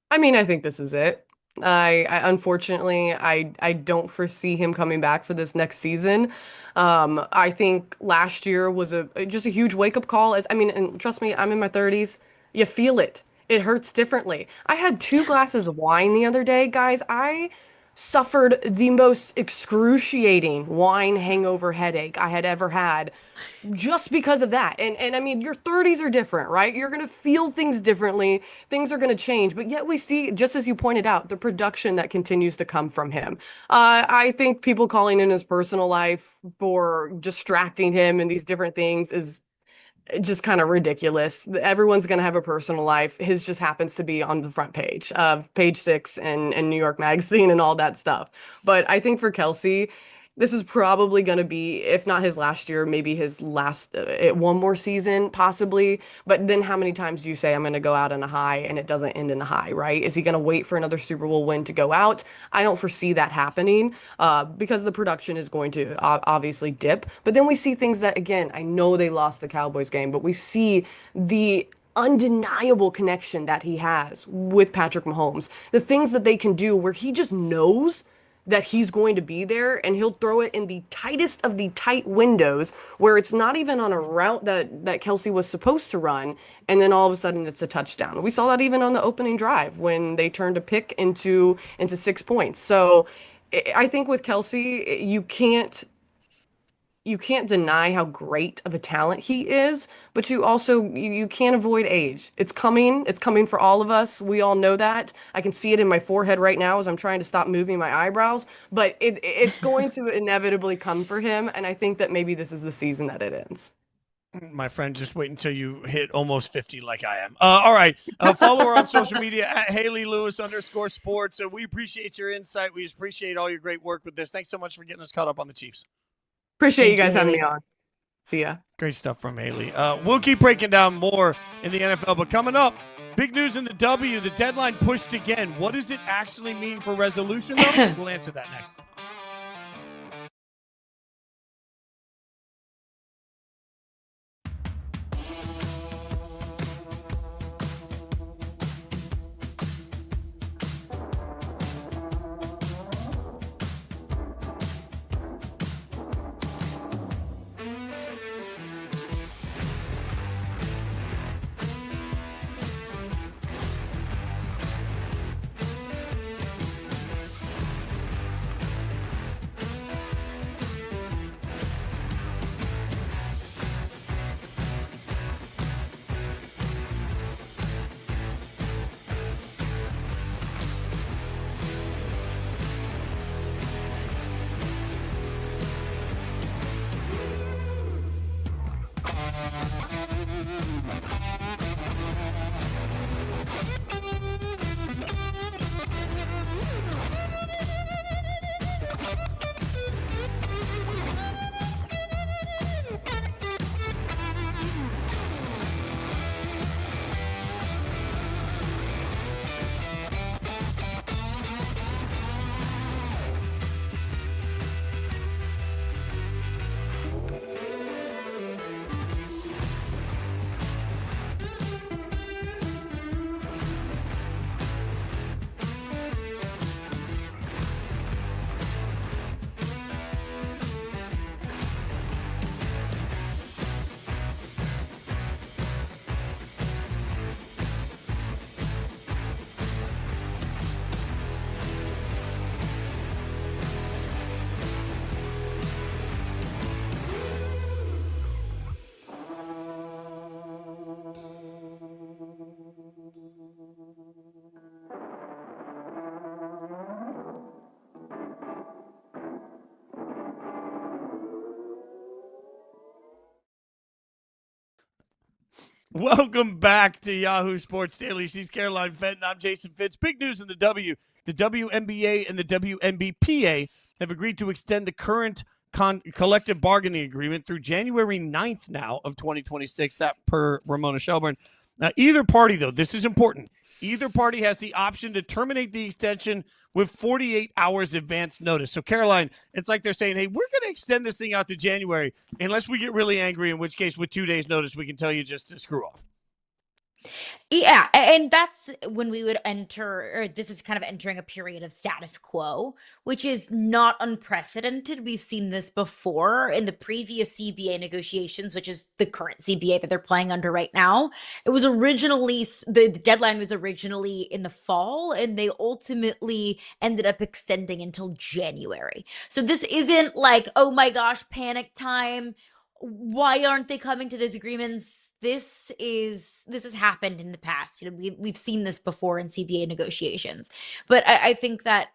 I mean, I think this is it. I unfortunately I don't foresee him coming back for this next season. I think last year was just a huge wake up call. And trust me, I'm in my 30s. You feel it. It hurts differently. I had 2 glasses of wine the other day, guys. I suffered the most excruciating wine hangover headache I had ever had just because of that. And I mean, your 30s are different, right? You're going to feel things differently. Things are going to change. But yet we see, just as you pointed out, the production that continues to come from him. I think people calling in his personal life for distracting him and these different things is just kind of ridiculous. Everyone's going to have a personal life. His just happens to be on the front page of Page 6 and New York Magazine and all that stuff. But I think for Kelce, this is probably going to be, if not his last year, maybe his last, one more season, possibly. But then how many times do you say, I'm going to go out on a high and it doesn't end in a high, right? Is he going to wait for another Super Bowl win to go out? I don't foresee that happening because the production is going to obviously dip. But then we see things that, again, I know they lost the Cowboys game, but we see the undeniable connection that he has with Patrick Mahomes. The things that they can do where he just knows that he's going to be there, and he'll throw it in the tightest of the tight windows where it's not even on a route that Kelce was supposed to run, and then all of a sudden it's a touchdown. We saw that even on the opening drive when they turned a pick into 6 points. So I think with Kelce, you can't deny how great of a talent he is, but you can't avoid age. It's coming for all of us. We all know that. I can see it in my forehead right now as I'm trying to stop moving my eyebrows, but it's going to inevitably come for him, and I think that maybe this is the season that it ends. My friend, just wait until you hit almost 50 like I am. All right. Follow her on social media at Hayley Lewis _sports. We appreciate your insight. We appreciate all your great work with this. Thanks so much for getting us caught up on the Chiefs. Appreciate you guys having me on. See ya. Great stuff from Hayley. We'll keep breaking down more in the NFL, but coming up, big news in the W. The deadline pushed again. What does it actually mean for resolution, though? We'll answer that next. Welcome back to Yahoo Sports Daily. She's Caroline Fenton. I'm Jason Fitz. Big news in the W. The WNBA and the WNBPA have agreed to extend the current collective bargaining agreement through January 9th now of 2026, that per Ramona Shelburne. Either party, though, this is important. Either party has the option to terminate the extension with 48 hours advance notice. So, Caroline, it's like they're saying, hey, we're going to extend this thing out to January unless we get really angry, in which case with 2 days notice, we can tell you just to screw off. Yeah, and that's when we would enter, or this is kind of entering a period of status quo, which is not unprecedented. We've seen this before in the previous CBA negotiations, which is the current CBA that they're playing under right now. It was originally, the deadline was originally in the fall, and they ultimately ended up extending until January. So this isn't like, oh my gosh, panic time. Why aren't they coming to these agreements? This has happened in the past. We've seen this before in CBA negotiations. But I think that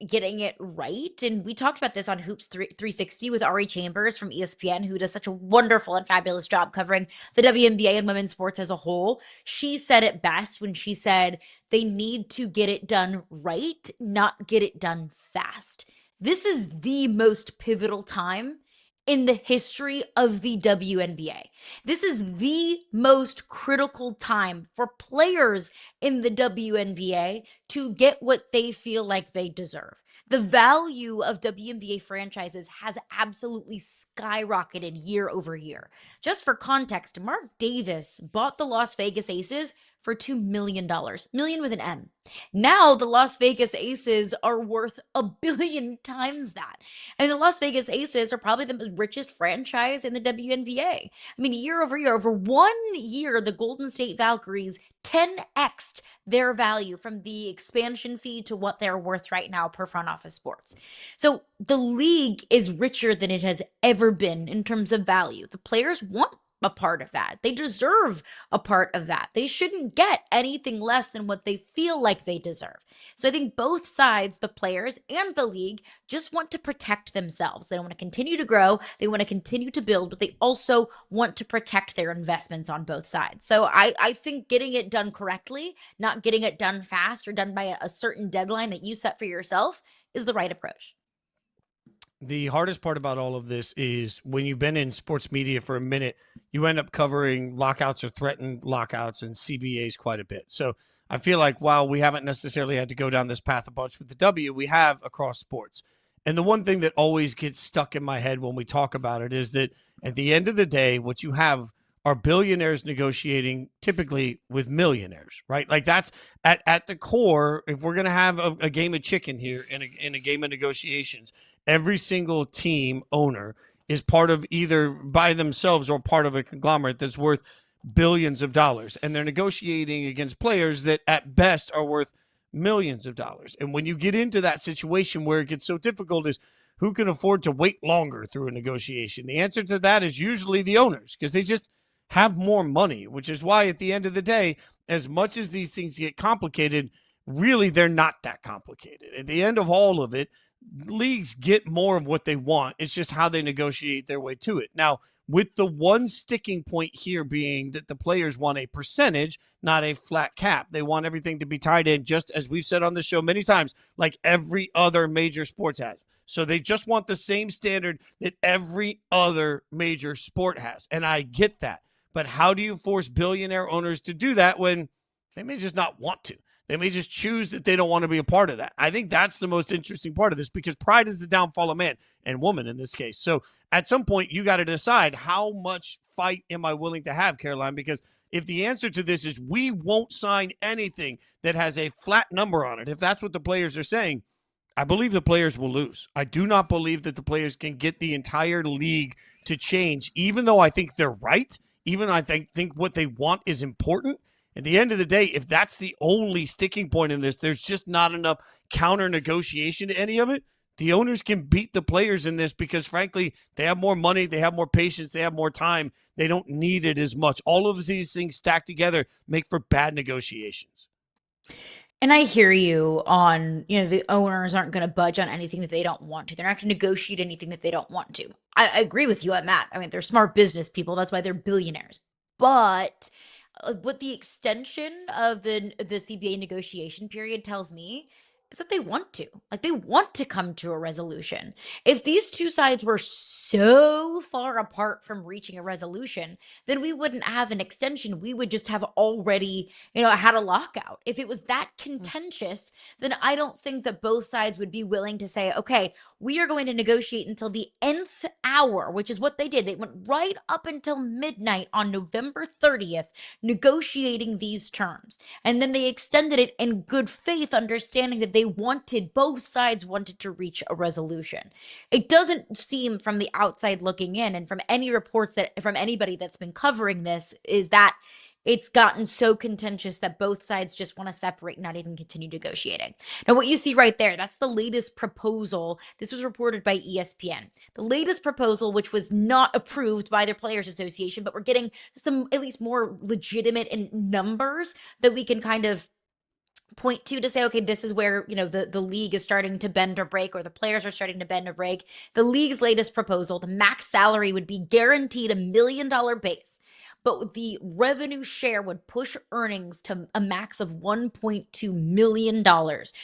getting it right, and we talked about this on Hoops 360 with Ari Chambers from ESPN, who does such a wonderful and fabulous job covering the WNBA and women's sports as a whole. She said it best when she said they need to get it done right, not get it done fast. This is the most pivotal time in the history of the WNBA. This is the most critical time for players in the WNBA to get what they feel like they deserve. The value of WNBA franchises has absolutely skyrocketed year over year. Just for context, Mark Davis bought the Las Vegas Aces for $2 million, million with an M. Now the Las Vegas Aces are worth 1 billion times that. And the Las Vegas Aces are probably the richest franchise in the WNBA. I mean, year over year, over 1 year, the Golden State Valkyries 10x'd their value from the expansion fee to what they're worth right now per Front Office Sports. So the league is richer than it has ever been in terms of value. The players want a part of that. They deserve a part of that. They shouldn't get anything less than what they feel like they deserve. So I think both sides, the players and the league, just want to protect themselves. They want to continue to grow. They want to continue to build, but they also want to protect their investments on both sides. So I think getting it done correctly, not getting it done fast or done by a certain deadline that you set for yourself, is the right approach. The hardest part about all of this is when you've been in sports media for a minute, you end up covering lockouts or threatened lockouts and CBAs quite a bit. So I feel like while we haven't necessarily had to go down this path a bunch with the W, we have across sports. And the one thing that always gets stuck in my head when we talk about it is that at the end of the day, what you have are billionaires negotiating typically with millionaires, right? Like that's at the core. If we're going to have a game of chicken here in a game of negotiations, every single team owner is part of either by themselves or part of a conglomerate that's worth billions of dollars. And they're negotiating against players that at best are worth millions of dollars. And when you get into that situation where it gets so difficult is who can afford to wait longer through a negotiation? The answer to that is usually the owners because they just have more money, which is why at the end of the day, as much as these things get complicated, really they're not that complicated. At the end of all of it, leagues get more of what they want. It's just how they negotiate their way to it. Now, with the one sticking point here being that the players want a percentage, not a flat cap. They want everything to be tied in, just as we've said on the show many times, like every other major sports has. So they just want the same standard that every other major sport has. And I get that. But how do you force billionaire owners to do that when they may just not want to? They may just choose that they don't want to be a part of that. I think that's the most interesting part of this because pride is the downfall of man and woman in this case. So at some point, you got to decide how much fight am I willing to have, Caroline? Because if the answer to this is we won't sign anything that has a flat number on it, if that's what the players are saying, I believe the players will lose. I do not believe that the players can get the entire league to change, even though I think they're right. Even I think what they want is important. At the end of the day, if that's the only sticking point in this, there's just not enough counter negotiation to any of it. The owners can beat the players in this because, frankly, they have more money, they have more patience, they have more time. They don't need it as much. All of these things stacked together make for bad negotiations. And I hear you on, the owners aren't going to budge on anything that they don't want to. They're not going to negotiate anything that they don't want to. I agree with you on that. I mean, they're smart business people. That's why they're billionaires. But what the extension of the CBA negotiation period tells me is that they want to. Like, they want to come to a resolution. If these two sides were so far apart from reaching a resolution, then we wouldn't have an extension. We would just have already, had a lockout. If it was that contentious, then I don't think that both sides would be willing to say, okay, we are going to negotiate until the nth hour, which is what they did. They went right up until midnight on November 30th, negotiating these terms. And then they extended it in good faith, understanding that both sides wanted to reach a resolution. It doesn't seem from the outside looking in, and from any reports from anybody that's been covering this, is that it's gotten so contentious that both sides just want to separate and not even continue negotiating. Now, what you see right there, that's the latest proposal. This was reported by ESPN. The latest proposal, which was not approved by their Players Association, but we're getting some at least more legitimate in numbers that we can kind of point to say, okay, this is where, the league is starting to bend or break, or the players are starting to bend or break. The league's latest proposal, the max salary would be guaranteed $1 million base, but the revenue share would push earnings to a max of $1.2 million.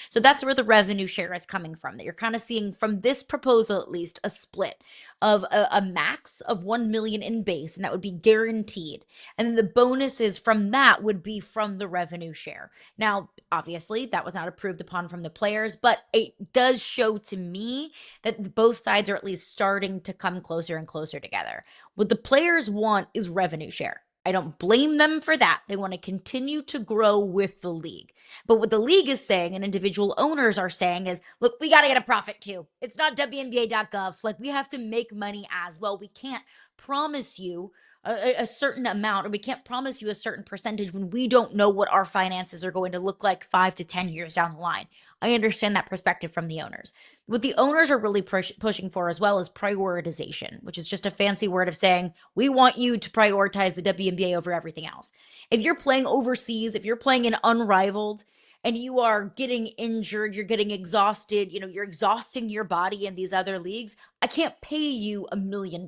So that's where the revenue share is coming from, that you're kind of seeing from this proposal, at least, a split of a max of 1 million in base, and that would be guaranteed. And then the bonuses from that would be from the revenue share. Now, obviously, that was not approved upon from the players, but it does show to me that both sides are at least starting to come closer and closer together. What the players want is revenue share. I don't blame them for that. They want to continue to grow with the league. But what the league is saying and individual owners are saying is, look, we got to get a profit too. It's not WNBA.gov. Like, we have to make money as well. We can't promise you a certain amount, or we can't promise you a certain percentage when we don't know what our finances are going to look like 5 to 10 years down the line. I understand that perspective from the owners. What the owners are really pushing for as well is prioritization, which is just a fancy word of saying, we want you to prioritize the WNBA over everything else. If you're playing overseas, if you're playing in Unrivaled, and you are getting injured, you're getting exhausted, you're exhausting your body in these other leagues, I can't pay you $1 million.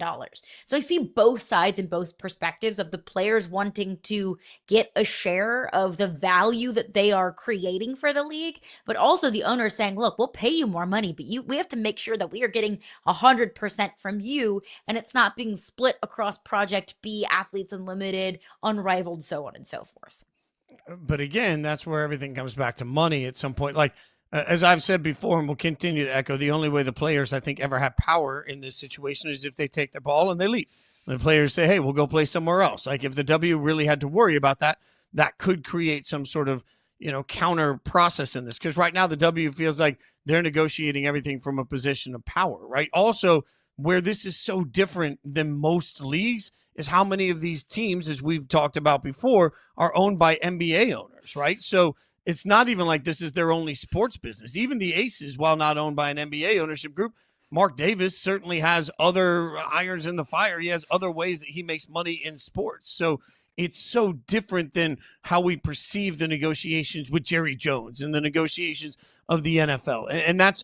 So I see both sides and both perspectives of the players wanting to get a share of the value that they are creating for the league, but also the owners saying, look, we'll pay you more money, but we have to make sure that we are getting 100% from you, and it's not being split across Project B, Athletes Unlimited, Unrivaled, so on and so forth. But again, that's where everything comes back to money at some point. Like, as I've said before, and will continue to echo, the only way the players, I think, ever have power in this situation is if they take the ball and they leave. And the players say, hey, we'll go play somewhere else. Like, if the W really had to worry about that, that could create some sort of, counter process in this. Because right now the W feels like they're negotiating everything from a position of power, right? Also, where this is so different than most leagues is how many of these teams, as we've talked about before, are owned by NBA owners, right? So it's not even like this is their only sports business. Even the Aces, while not owned by an NBA ownership group, Mark Davis certainly has other irons in the fire. He has other ways that he makes money in sports. So it's so different than how we perceive the negotiations with Jerry Jones and the negotiations of the NFL. And that's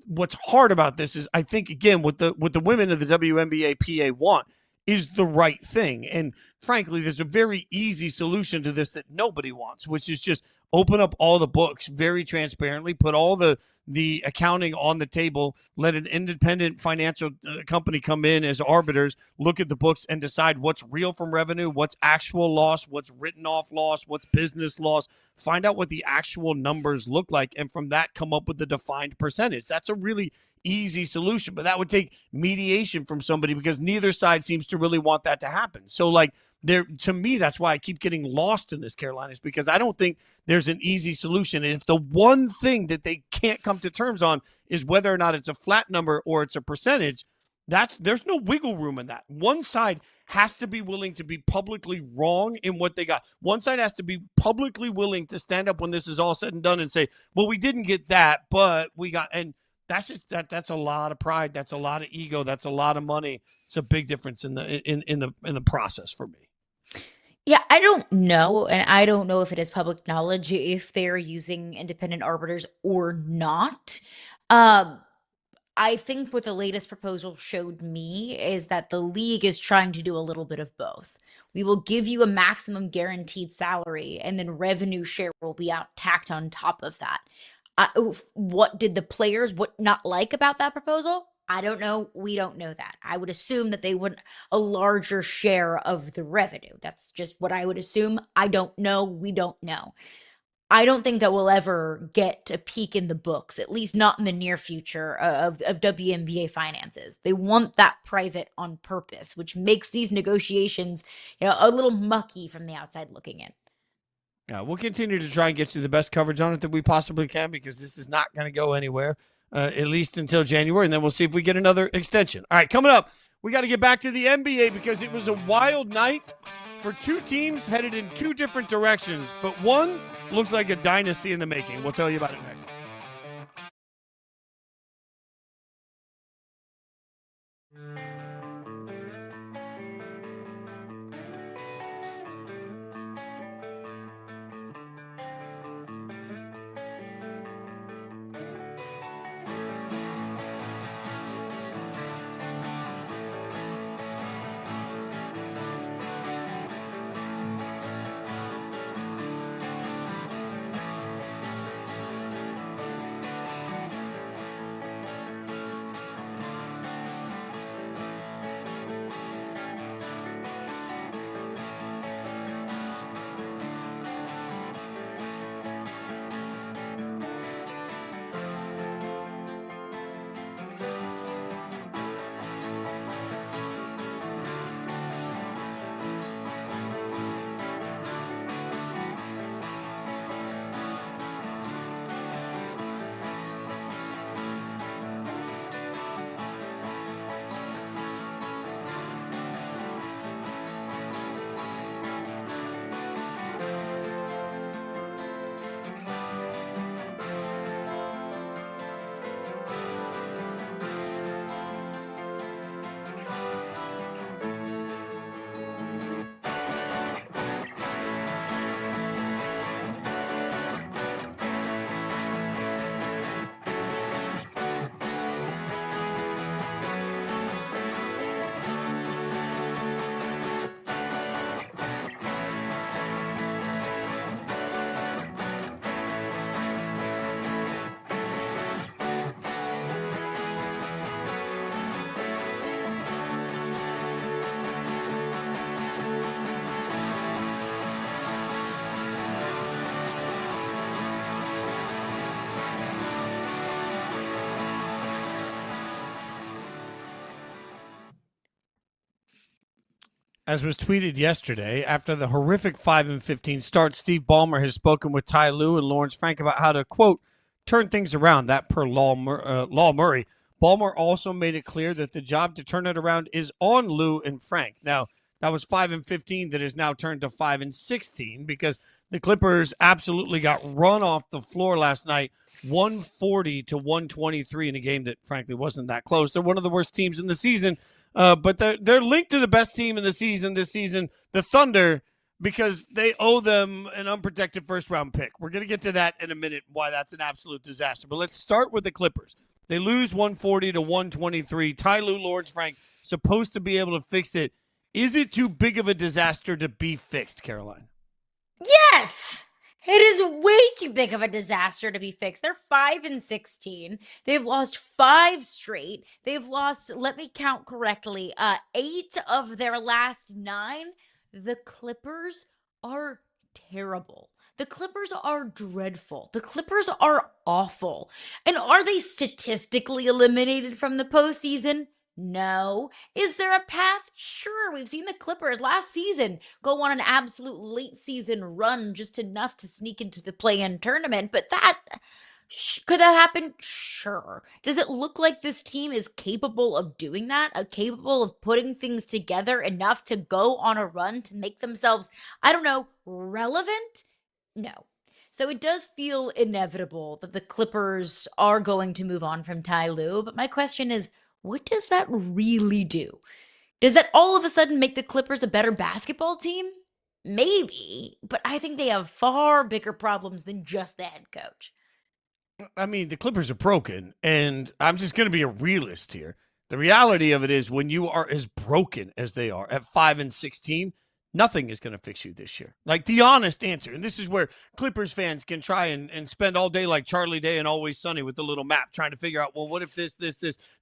what's hard about this is, I think, again, what the women of the WNBA PA want is the right thing. And frankly, there's a very easy solution to this that nobody wants, which is just open up all the books very transparently, put all the accounting on the table, let an independent financial company come in as arbiters, look at the books and decide what's real from revenue, what's actual loss, what's written off loss, what's business loss, find out what the actual numbers look like, and from that come up with the defined percentage. That's a really easy solution, but that would take mediation from somebody because neither side seems to really want that to happen. So like, to me, that's why I keep getting lost in this, Carolina, is because I don't think there's an easy solution. And if the one thing that they can't come to terms on is whether or not it's a flat number or it's a percentage, there's no wiggle room in that. One side has to be willing to be publicly wrong in what they got. One side has to be publicly willing to stand up when this is all said and done and say, well, we didn't get that, but we got, and that's just that's a lot of pride. That's a lot of ego. That's a lot of money. It's a big difference in the process for me. Yeah, I don't know, and I don't know if it is public knowledge if they're using independent arbiters or not. I think what the latest proposal showed me is that the league is trying to do a little bit of both. We will give you a maximum guaranteed salary, and then revenue share will be tacked on top of that. What did the players not like about that proposal? I don't know. We don't know that. I would assume that they want a larger share of the revenue. That's just what I would assume. I don't know. We don't know. I don't think that we'll ever get a peek in the books, at least not in the near future, of WNBA finances. They want that private on purpose, which makes these negotiations, a little mucky from the outside looking in. Yeah, we'll continue to try and get you the best coverage on it that we possibly can, because this is not going to go anywhere, at least until January, and then we'll see if we get another extension. All right, coming up, we got to get back to the NBA because it was a wild night for two teams headed in two different directions, but one looks like a dynasty in the making. We'll tell you about it next. As was tweeted yesterday, after the horrific 5-15 start, Steve Ballmer has spoken with Ty Lue and Lawrence Frank about how to, quote, turn things around, that per Law Murray. Ballmer also made it clear that the job to turn it around is on Lue and Frank. Now, that was 5-15 that is now turned to 5-16 because the Clippers absolutely got run off the floor last night, 140 to 123 in a game that, frankly, wasn't that close. They're one of the worst teams in the season, but they're linked to the best team in the season this season, the Thunder, because they owe them an unprotected first-round pick. We're going to get to that in a minute, why that's an absolute disaster. But let's start with the Clippers. They lose 140 to 123. Ty Lue, Lawrence Frank, supposed to be able to fix it. Is it too big of a disaster to be fixed, Caroline? Yes! It is way too big of a disaster to be fixed. They're 5-16. They've lost 5 straight. They've lost, let me count correctly, 8 of their last 9. The Clippers are terrible. The Clippers are dreadful. The Clippers are awful. And are they statistically eliminated from the postseason? No. Is there a path? Sure. We've seen the Clippers last season go on an absolute late season run, just enough to sneak into the play-in tournament. But could that happen? Sure. Does it look like this team is capable of doing that? Capable of putting things together enough to go on a run to make themselves, I don't know, relevant? No. So it does feel inevitable that the Clippers are going to move on from Ty Lue. But my question is, what does that really do? Does that all of a sudden make the Clippers a better basketball team? Maybe, but I think they have far bigger problems than just the head coach. I mean, the Clippers are broken, and I'm just going to be a realist here. The reality of it is when you are as broken as they are at 5-16, Nothing is going to fix you this year. Like the honest answer. And this is where Clippers fans can try and spend all day like Charlie Day and Always Sunny with the little map trying to figure out, well, what if this?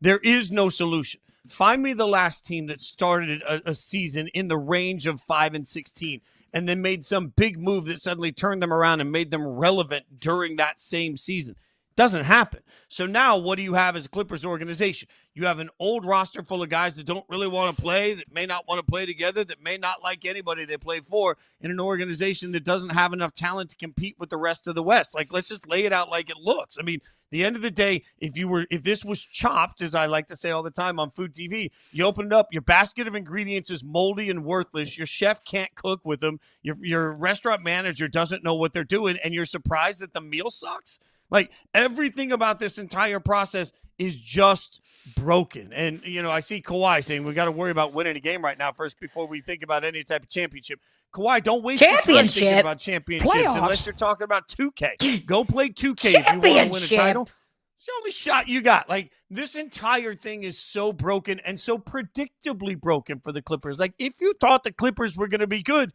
There is no solution. Find me the last team that started a season in the range of 5-16 and then made some big move that suddenly turned them around and made them relevant during that same season. Doesn't happen. So now what do you have as a Clippers organization? You have an old roster full of guys that don't really want to play, that may not want to play together, that may not like anybody they play for, in an organization that doesn't have enough talent to compete with the rest of the West. Like, let's just lay it out like it looks. I mean, the end of the day, if this was chopped, as I like to say all the time on Food TV, you open it up, your basket of ingredients is moldy and worthless. Your chef can't cook with them. Your restaurant manager doesn't know what they're doing, and you're surprised that the meal sucks. Like, everything about this entire process is just broken. And, I see Kawhi saying we got to worry about winning a game right now first before we think about any type of championship. Kawhi, don't waste your time thinking about championships unless you're talking about 2K. Go play 2K if you want to win a title. It's the only shot you got. Like, this entire thing is so broken and so predictably broken for the Clippers. Like, if you thought the Clippers were going to be good,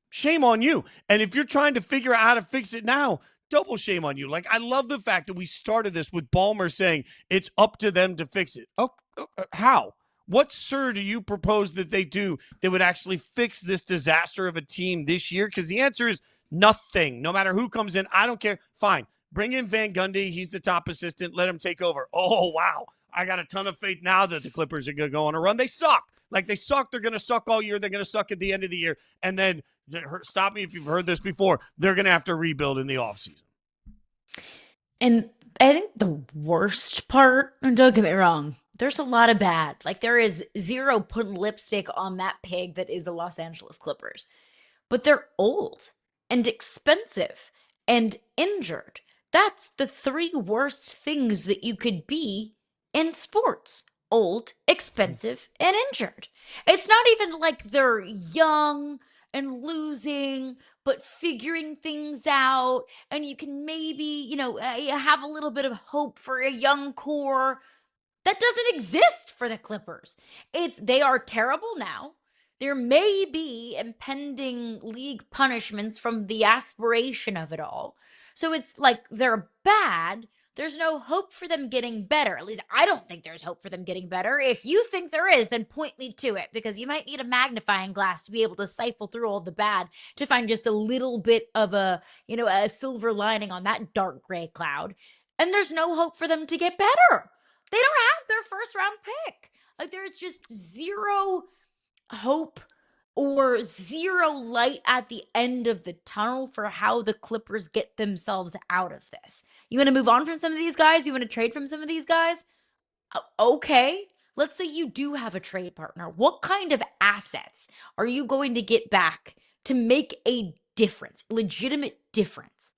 shame on you. And if you're trying to figure out how to fix it now, double shame on you. Like, I love the fact that we started this with Ballmer saying it's up to them to fix it. How? What, sir, do you propose that they do that would actually fix this disaster of a team this year? Because the answer is nothing. No matter who comes in, I don't care. Fine. Bring in Van Gundy. He's the top assistant. Let him take over. Oh, wow. I got a ton of faith now that the Clippers are going to go on a run. They suck. Like, they suck. They're going to suck all year. They're going to suck at the end of the year. And then, stop me if you've heard this before, they're going to have to rebuild in the offseason. And I think the worst part, and don't get me wrong, there's a lot of bad. Like, there is zero putting lipstick on that pig that is the Los Angeles Clippers. But they're old and expensive and injured. That's the three worst things that you could be in sports. Old, expensive, and injured. It's not even like they're young and losing, but figuring things out, and you can maybe, have a little bit of hope for a young core. That doesn't exist for the Clippers. They are terrible now. There may be impending league punishments from the aspiration of it all. So it's like they're bad. There's no hope for them getting better. At least I don't think there's hope for them getting better. If you think there is, then point me to it, because you might need a magnifying glass to be able to siphon through all the bad to find just a little bit of a silver lining on that dark gray cloud. And there's no hope for them to get better. They don't have their first round pick. Like, there's just zero hope or zero light at the end of the tunnel for how the Clippers get themselves out of this. You want to move on from some of these guys? You want to trade from some of these guys? Okay. Let's say you do have a trade partner. What kind of assets are you going to get back to make a difference, legitimate difference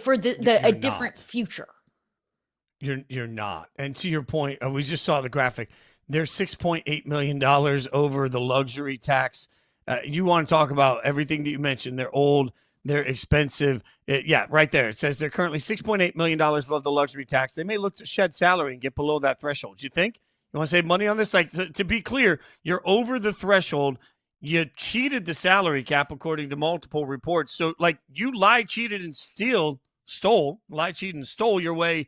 for a different future? You're not. And to your point, we just saw the graphic. They're $6.8 million over the luxury tax. You want to talk about everything that you mentioned. They're old. They're expensive. Right there. It says they're currently $6.8 million above the luxury tax. They may look to shed salary and get below that threshold. You think? You want to save money on this? Like, to be clear, you're over the threshold. You cheated the salary cap according to multiple reports. So, like, you lied, cheated, and stole your way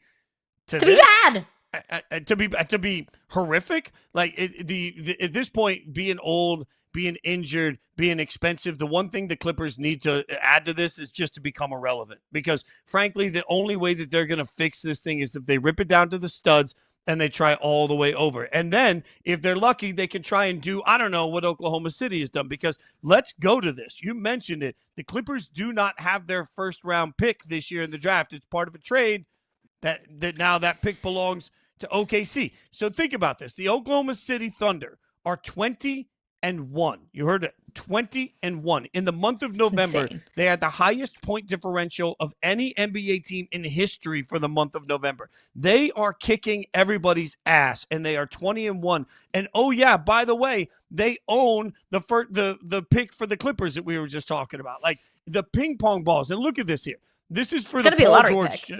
to be bad. To be horrific. Like, at this point, being old, being injured, being expensive, the one thing the Clippers need to add to this is just to become irrelevant. Because, frankly, the only way that they're going to fix this thing is if they rip it down to the studs and they try all the way over. And then, if they're lucky, they can try and do, I don't know, what Oklahoma City has done. Because let's go to this. You mentioned it. The Clippers do not have their first-round pick this year in the draft. It's part of a trade that now that pick belongs to OKC. So think about this. The Oklahoma City Thunder are 20-1. You heard it, 20-1. In the month of November, they had the highest point differential of any NBA team in history for the month of November. They are kicking everybody's ass, and they are 20-1. And oh yeah, by the way, they own the pick for the Clippers that we were just talking about, like the ping pong balls. And look at this here. This is for the Paul George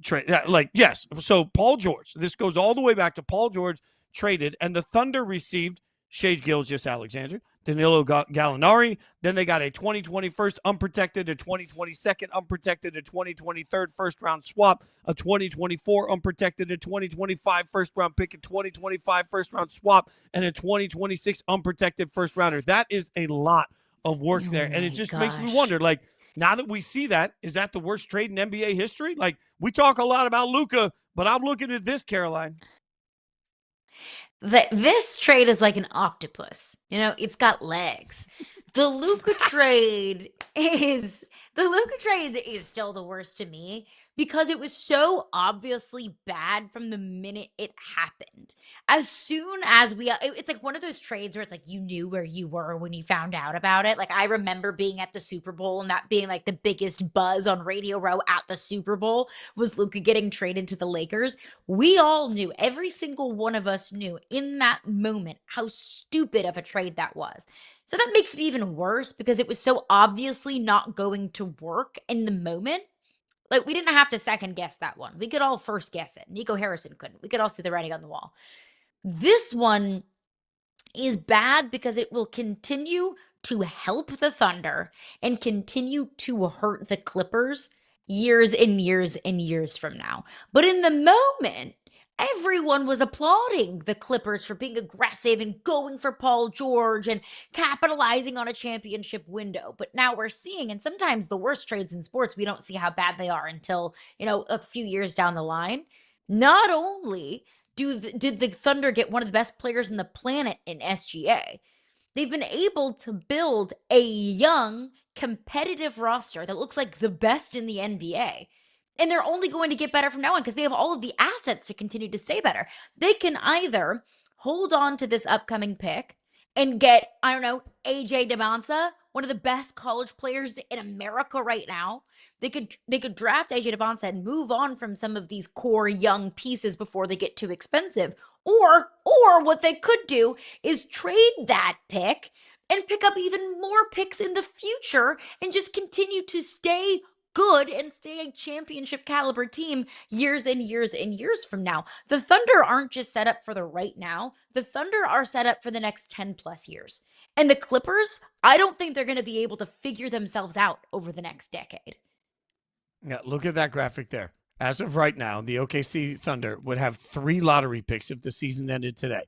trade. Yes. So Paul George, this goes all the way back to Paul George traded, and the Thunder received Shai Gilgeous-Alexander. Danilo Gallinari. Then they got a 2021st unprotected, a 2022nd unprotected, a 2023 first-round swap, a 2024 unprotected, a 2025 first-round pick, a 2025 first-round swap, and a 2026 unprotected first-rounder. That is a lot of work Oh there. And it my just makes me gosh. wonder, like, now that we see that, is that the worst trade in NBA history? Like, we talk a lot about Luka, but I'm looking at this, Caroline. This trade is like an octopus. It's got legs. The Luka trade is still the worst to me because it was so obviously bad from the minute it happened. As soon as it's like one of those trades where it's like you knew where you were when you found out about it. Like I remember being at the Super Bowl and that being like the biggest buzz on Radio Row at the Super Bowl was Luka getting traded to the Lakers. We all knew, every single one of us knew in that moment how stupid of a trade that was. So that makes it even worse because it was so obviously not going to work in the moment. Like, we didn't have to second guess that one. We could all first guess it. Nico Harrison couldn't. We could all see the writing on the wall. This one is bad because it will continue to help the Thunder and continue to hurt the Clippers years and years and years from now. But in the moment, everyone was applauding the Clippers for being aggressive and going for Paul George and capitalizing on a championship window. But now we're seeing, and sometimes the worst trades in sports, we don't see how bad they are until, a few years down the line. Not only did the Thunder get one of the best players in the planet in SGA, they've been able to build a young, competitive roster that looks like the best in the NBA. And they're only going to get better from now on because they have all of the assets to continue to stay better. They can either hold on to this upcoming pick and get, I don't know, AJ DeBonsa, one of the best college players in America right now. They could draft AJ DeBonsa and move on from some of these core young pieces before they get too expensive. Or what they could do is trade that pick and pick up even more picks in the future and just continue to stay good and stay a championship caliber team years and years and years from now. The Thunder aren't just set up for the right now. The Thunder are set up for the next 10 plus years. And the Clippers, I don't think they're going to be able to figure themselves out over the next decade. Yeah, look at that graphic there. As of right now, the OKC Thunder would have 3 lottery picks if the season ended today.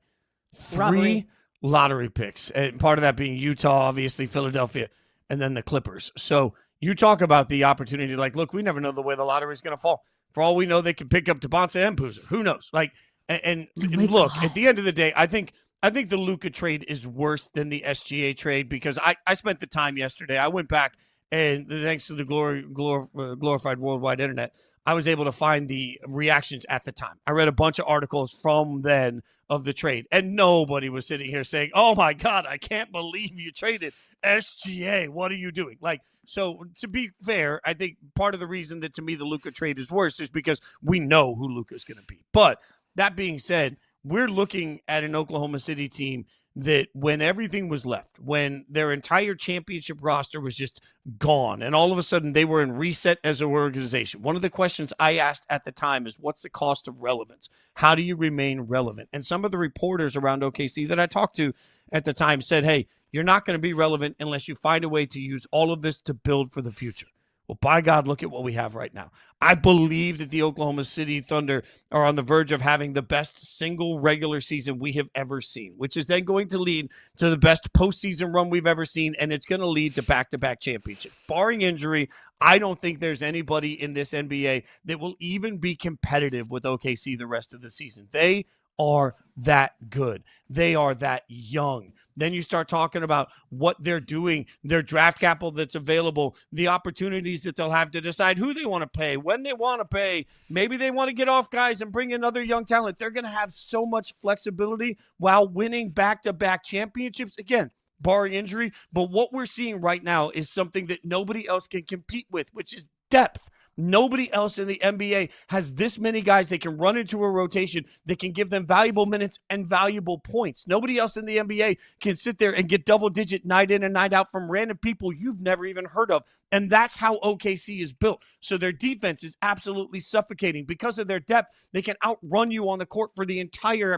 3 lottery picks. And part of that being Utah, obviously Philadelphia, and then the Clippers. So you talk about the opportunity, like, look, we never know the way the lottery is going to fall. For all we know, they could pick up DeBonsa and Boozer. Who knows? Like, and look, at the end of the day, I think the Luka trade is worse than the SGA trade because I spent the time yesterday. I went back, and thanks to the glorified worldwide internet, I was able to find the reactions at the time. I read a bunch of articles from then of the trade, and nobody was sitting here saying, oh my God, I can't believe you traded SGA. What are you doing? Like, so to be fair, I think part of the reason that to me the Luka trade is worse is because we know who Luka's going to be. But that being said, we're looking at an Oklahoma City team that when everything was left, when their entire championship roster was just gone, and all of a sudden they were in reset as an organization. One of the questions I asked at the time is, what's the cost of relevance? How do you remain relevant? And some of the reporters around OKC that I talked to at the time said, hey, you're not going to be relevant unless you find a way to use all of this to build for the future. Well, by God, look at what we have right now. I believe that the Oklahoma City Thunder are on the verge of having the best single regular season we have ever seen, which is then going to lead to the best postseason run we've ever seen, and it's going to lead to back-to-back championships. Barring injury, I don't think there's anybody in this NBA that will even be competitive with OKC the rest of the season. They are that good. They are that young. Then you start talking about what they're doing, their draft capital that's available, the opportunities that they'll have to decide who they want to pay, when they want to pay. Maybe they want to get off guys and bring in other young talent. They're going to have so much flexibility while winning back-to-back championships. Again, barring injury. But what we're seeing right now is something that nobody else can compete with, which is depth. Nobody else in the NBA has this many guys they can run into a rotation that can give them valuable minutes and valuable points. Nobody else in the NBA can sit there and get double-digit night in and night out from random people you've never even heard of. And that's how OKC is built. So their defense is absolutely suffocating. Because of their depth, they can outrun you on the court for the entire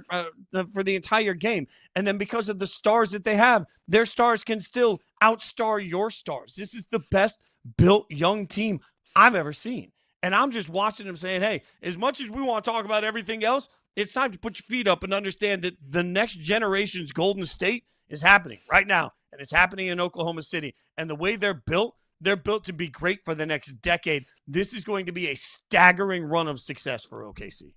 game. And then because of the stars that they have, their stars can still outstar your stars. This is the best built young team I've ever seen. And I'm just watching them saying, hey, as much as we want to talk about everything else, it's time to put your feet up and understand that the next generation's Golden State is happening right now. And it's happening in Oklahoma City. And the way they're built to be great for the next decade. This is going to be a staggering run of success for OKC.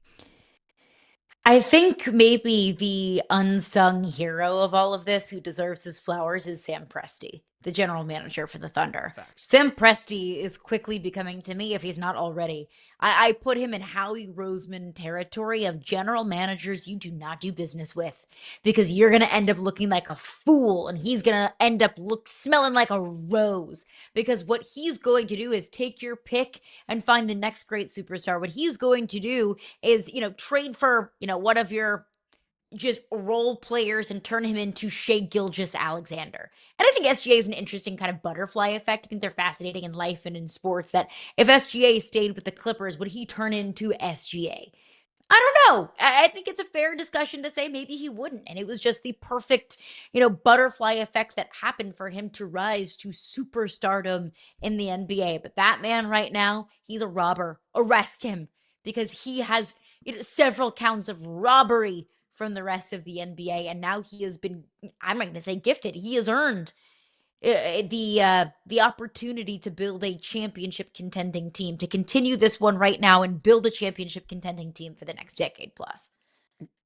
I think maybe the unsung hero of all of this who deserves his flowers is Sam Presti, the general manager for the Thunder. Facts. Sam Presti is quickly becoming, to me, if he's not already, I put him in Howie Roseman territory of general managers you do not do business with, because you're going to end up looking like a fool and he's going to end up smelling like a rose, because what he's going to do is take your pick and find the next great superstar. What he's going to do is, trade for, one of your just role players and turn him into Shea Gilgeous-Alexander. And I think SGA is an interesting kind of butterfly effect. I think they're fascinating in life and in sports, that if SGA stayed with the Clippers, would he turn into SGA? I don't know. I think it's a fair discussion to say maybe he wouldn't. And it was just the perfect, butterfly effect that happened for him to rise to superstardom in the NBA. But that man right now, he's a robber. Arrest him, because he has several counts of robbery from the rest of the NBA, and now he has been, I'm not going to say gifted, he has earned the opportunity to build a championship contending team, to continue this one right now and build a championship contending team for the next decade plus.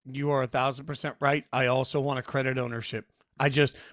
You are 1,000% right. I also want to credit ownership.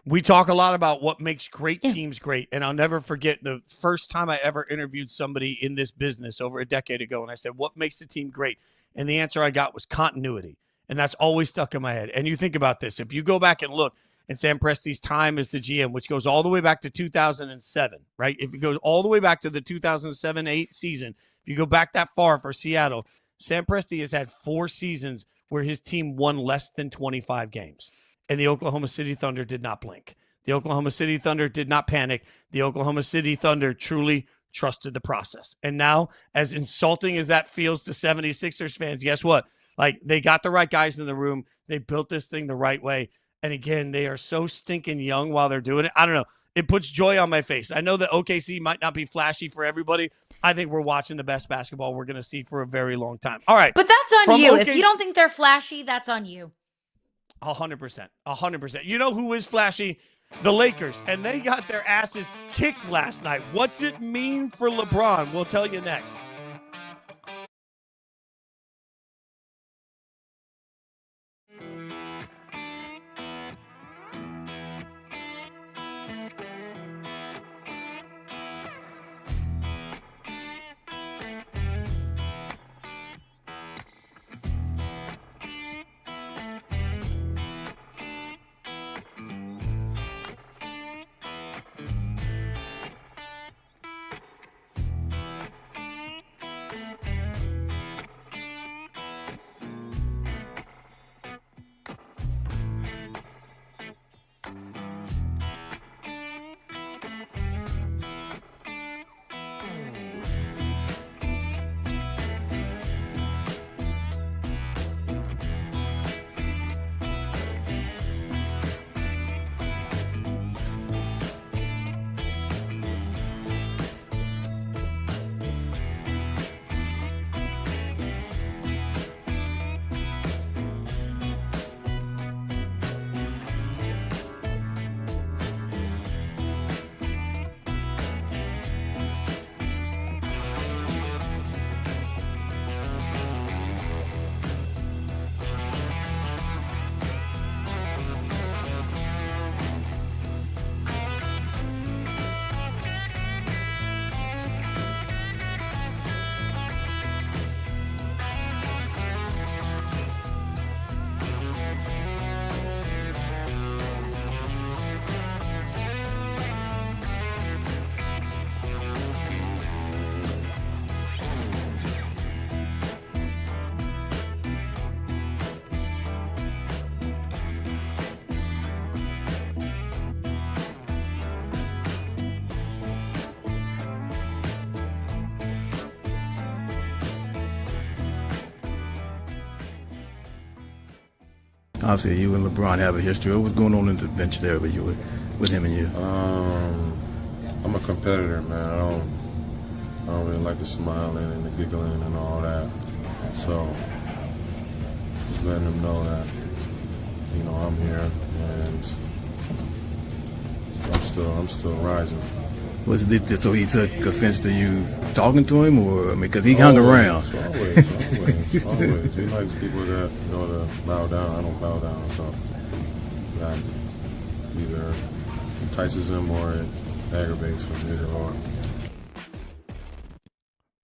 We talk a lot about what makes great teams great, and I'll never forget the first time I ever interviewed somebody in this business over a decade ago, and I said, what makes a team great? And the answer I got was continuity. And that's always stuck in my head. And you think about this. If you go back and look at Sam Presti's time as the GM, which goes all the way back to 2007, right? If it goes all the way back to the 2007-8 season, if you go back that far for Seattle, Sam Presti has had 4 seasons where his team won less than 25 games. And the Oklahoma City Thunder did not blink. The Oklahoma City Thunder did not panic. The Oklahoma City Thunder truly trusted the process. And now, as insulting as that feels to 76ers fans, guess what? Like, they got the right guys in the room. They built this thing the right way. And again, they are so stinking young while they're doing it. I don't know. It puts joy on my face. I know that OKC might not be flashy for everybody. I think we're watching the best basketball we're going to see for a very long time. All right. But that's on you. If you don't think they're flashy, that's on you. 100%. 100%. You know who is flashy? The Lakers. And they got their asses kicked last night. What's it mean for LeBron? We'll tell you next. Obviously, you and LeBron have a history. What was going on in the bench there with you, with him and you? I'm a competitor, man. I don't really like the smiling and the giggling and all that. So just letting them know that, you know, I'm here and I'm still rising. Was it so he took offense to you talking to him, or because he hung around? Always. He likes people that know to bow down. I don't bow down, so that either entices him or it aggravates him, either or.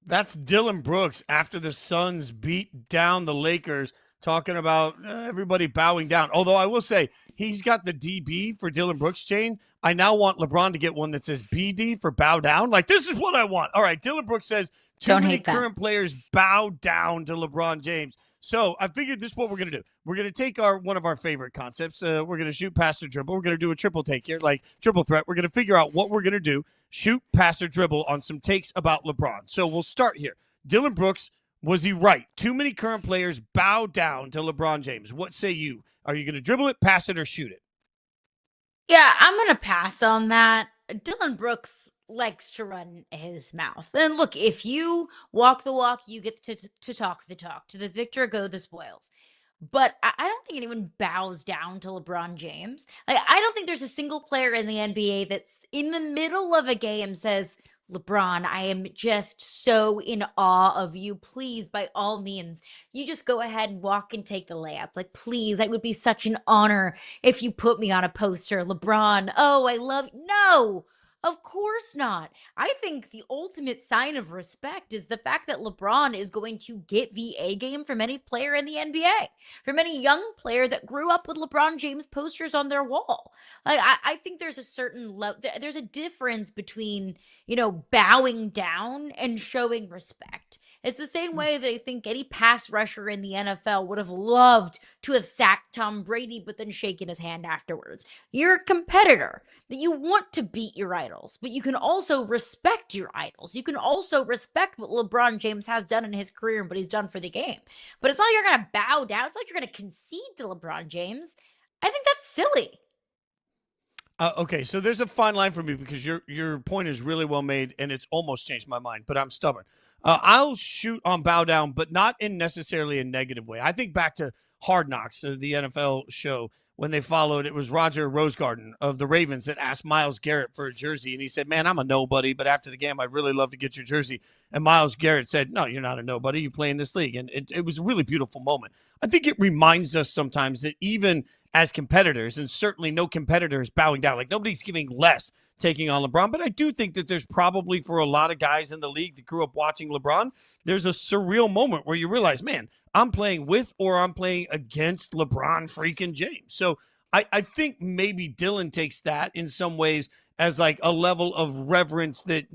That's Dillon Brooks after the Suns beat down the Lakers, talking about everybody bowing down. Although I will say he's got the DB for Dillon Brooks chain. I now want LeBron to get one that says BD for bow down. Like, this is what I want. All right, Dillon Brooks says too many current players bow down to LeBron James. So I figured this is what we're going to do. We're going to take one of our favorite concepts. We're going to shoot, pass, or dribble. We're going to do a triple take here, like triple threat. We're going to figure out what we're going to do, shoot, pass, or dribble on some takes about LeBron. So we'll start here. Dillon Brooks, was he right? Too many current players bow down to LeBron James. What say you? Are you going to dribble it, pass it, or shoot it? Yeah, I'm going to pass on that. Dillon Brooks likes to run his mouth. And look, if you walk the walk, you get to talk the talk. To the victor go the spoils. But I don't think anyone bows down to LeBron James. Like, I don't think there's a single player in the NBA that's in the middle of a game says, LeBron, I am just so in awe of you. Please, by all means, you just go ahead and walk and take the layup. Like, please, it would be such an honor if you put me on a poster. LeBron, oh, I love you. No, of course not. I think the ultimate sign of respect is the fact that LeBron is going to get the A game from any player in the NBA, from any young player that grew up with LeBron James posters on their wall. Like, I think there's a certain there's a difference between, bowing down and showing respect. It's the same way that I think any pass rusher in the NFL would have loved to have sacked Tom Brady, but then shaken his hand afterwards. You're a competitor, that you want to beat your idols, but you can also respect your idols. You can also respect what LeBron James has done in his career and what he's done for the game. But it's not like you're going to bow down. It's not like you're going to concede to LeBron James. I think that's silly. Okay, so there's a fine line for me because your point is really well made, and it's almost changed my mind, but I'm stubborn. I'll shoot on bow down, but not in necessarily a negative way. I think back to Hard Knocks, the NFL show, when they followed, it was Roger Rosegarden of the Ravens that asked Myles Garrett for a jersey, and he said, man, I'm a nobody, but after the game, I'd really love to get your jersey. And Myles Garrett said, no, you're not a nobody. You play in this league. And it was a really beautiful moment. I think it reminds us sometimes that even as competitors, and certainly no competitor is bowing down, like nobody's giving less taking on LeBron, but I do think that there's probably for a lot of guys in the league that grew up watching LeBron, there's a surreal moment where you realize, man, I'm playing with or I'm playing against LeBron freaking James. So I think maybe Dillon takes that in some ways as like a level of reverence that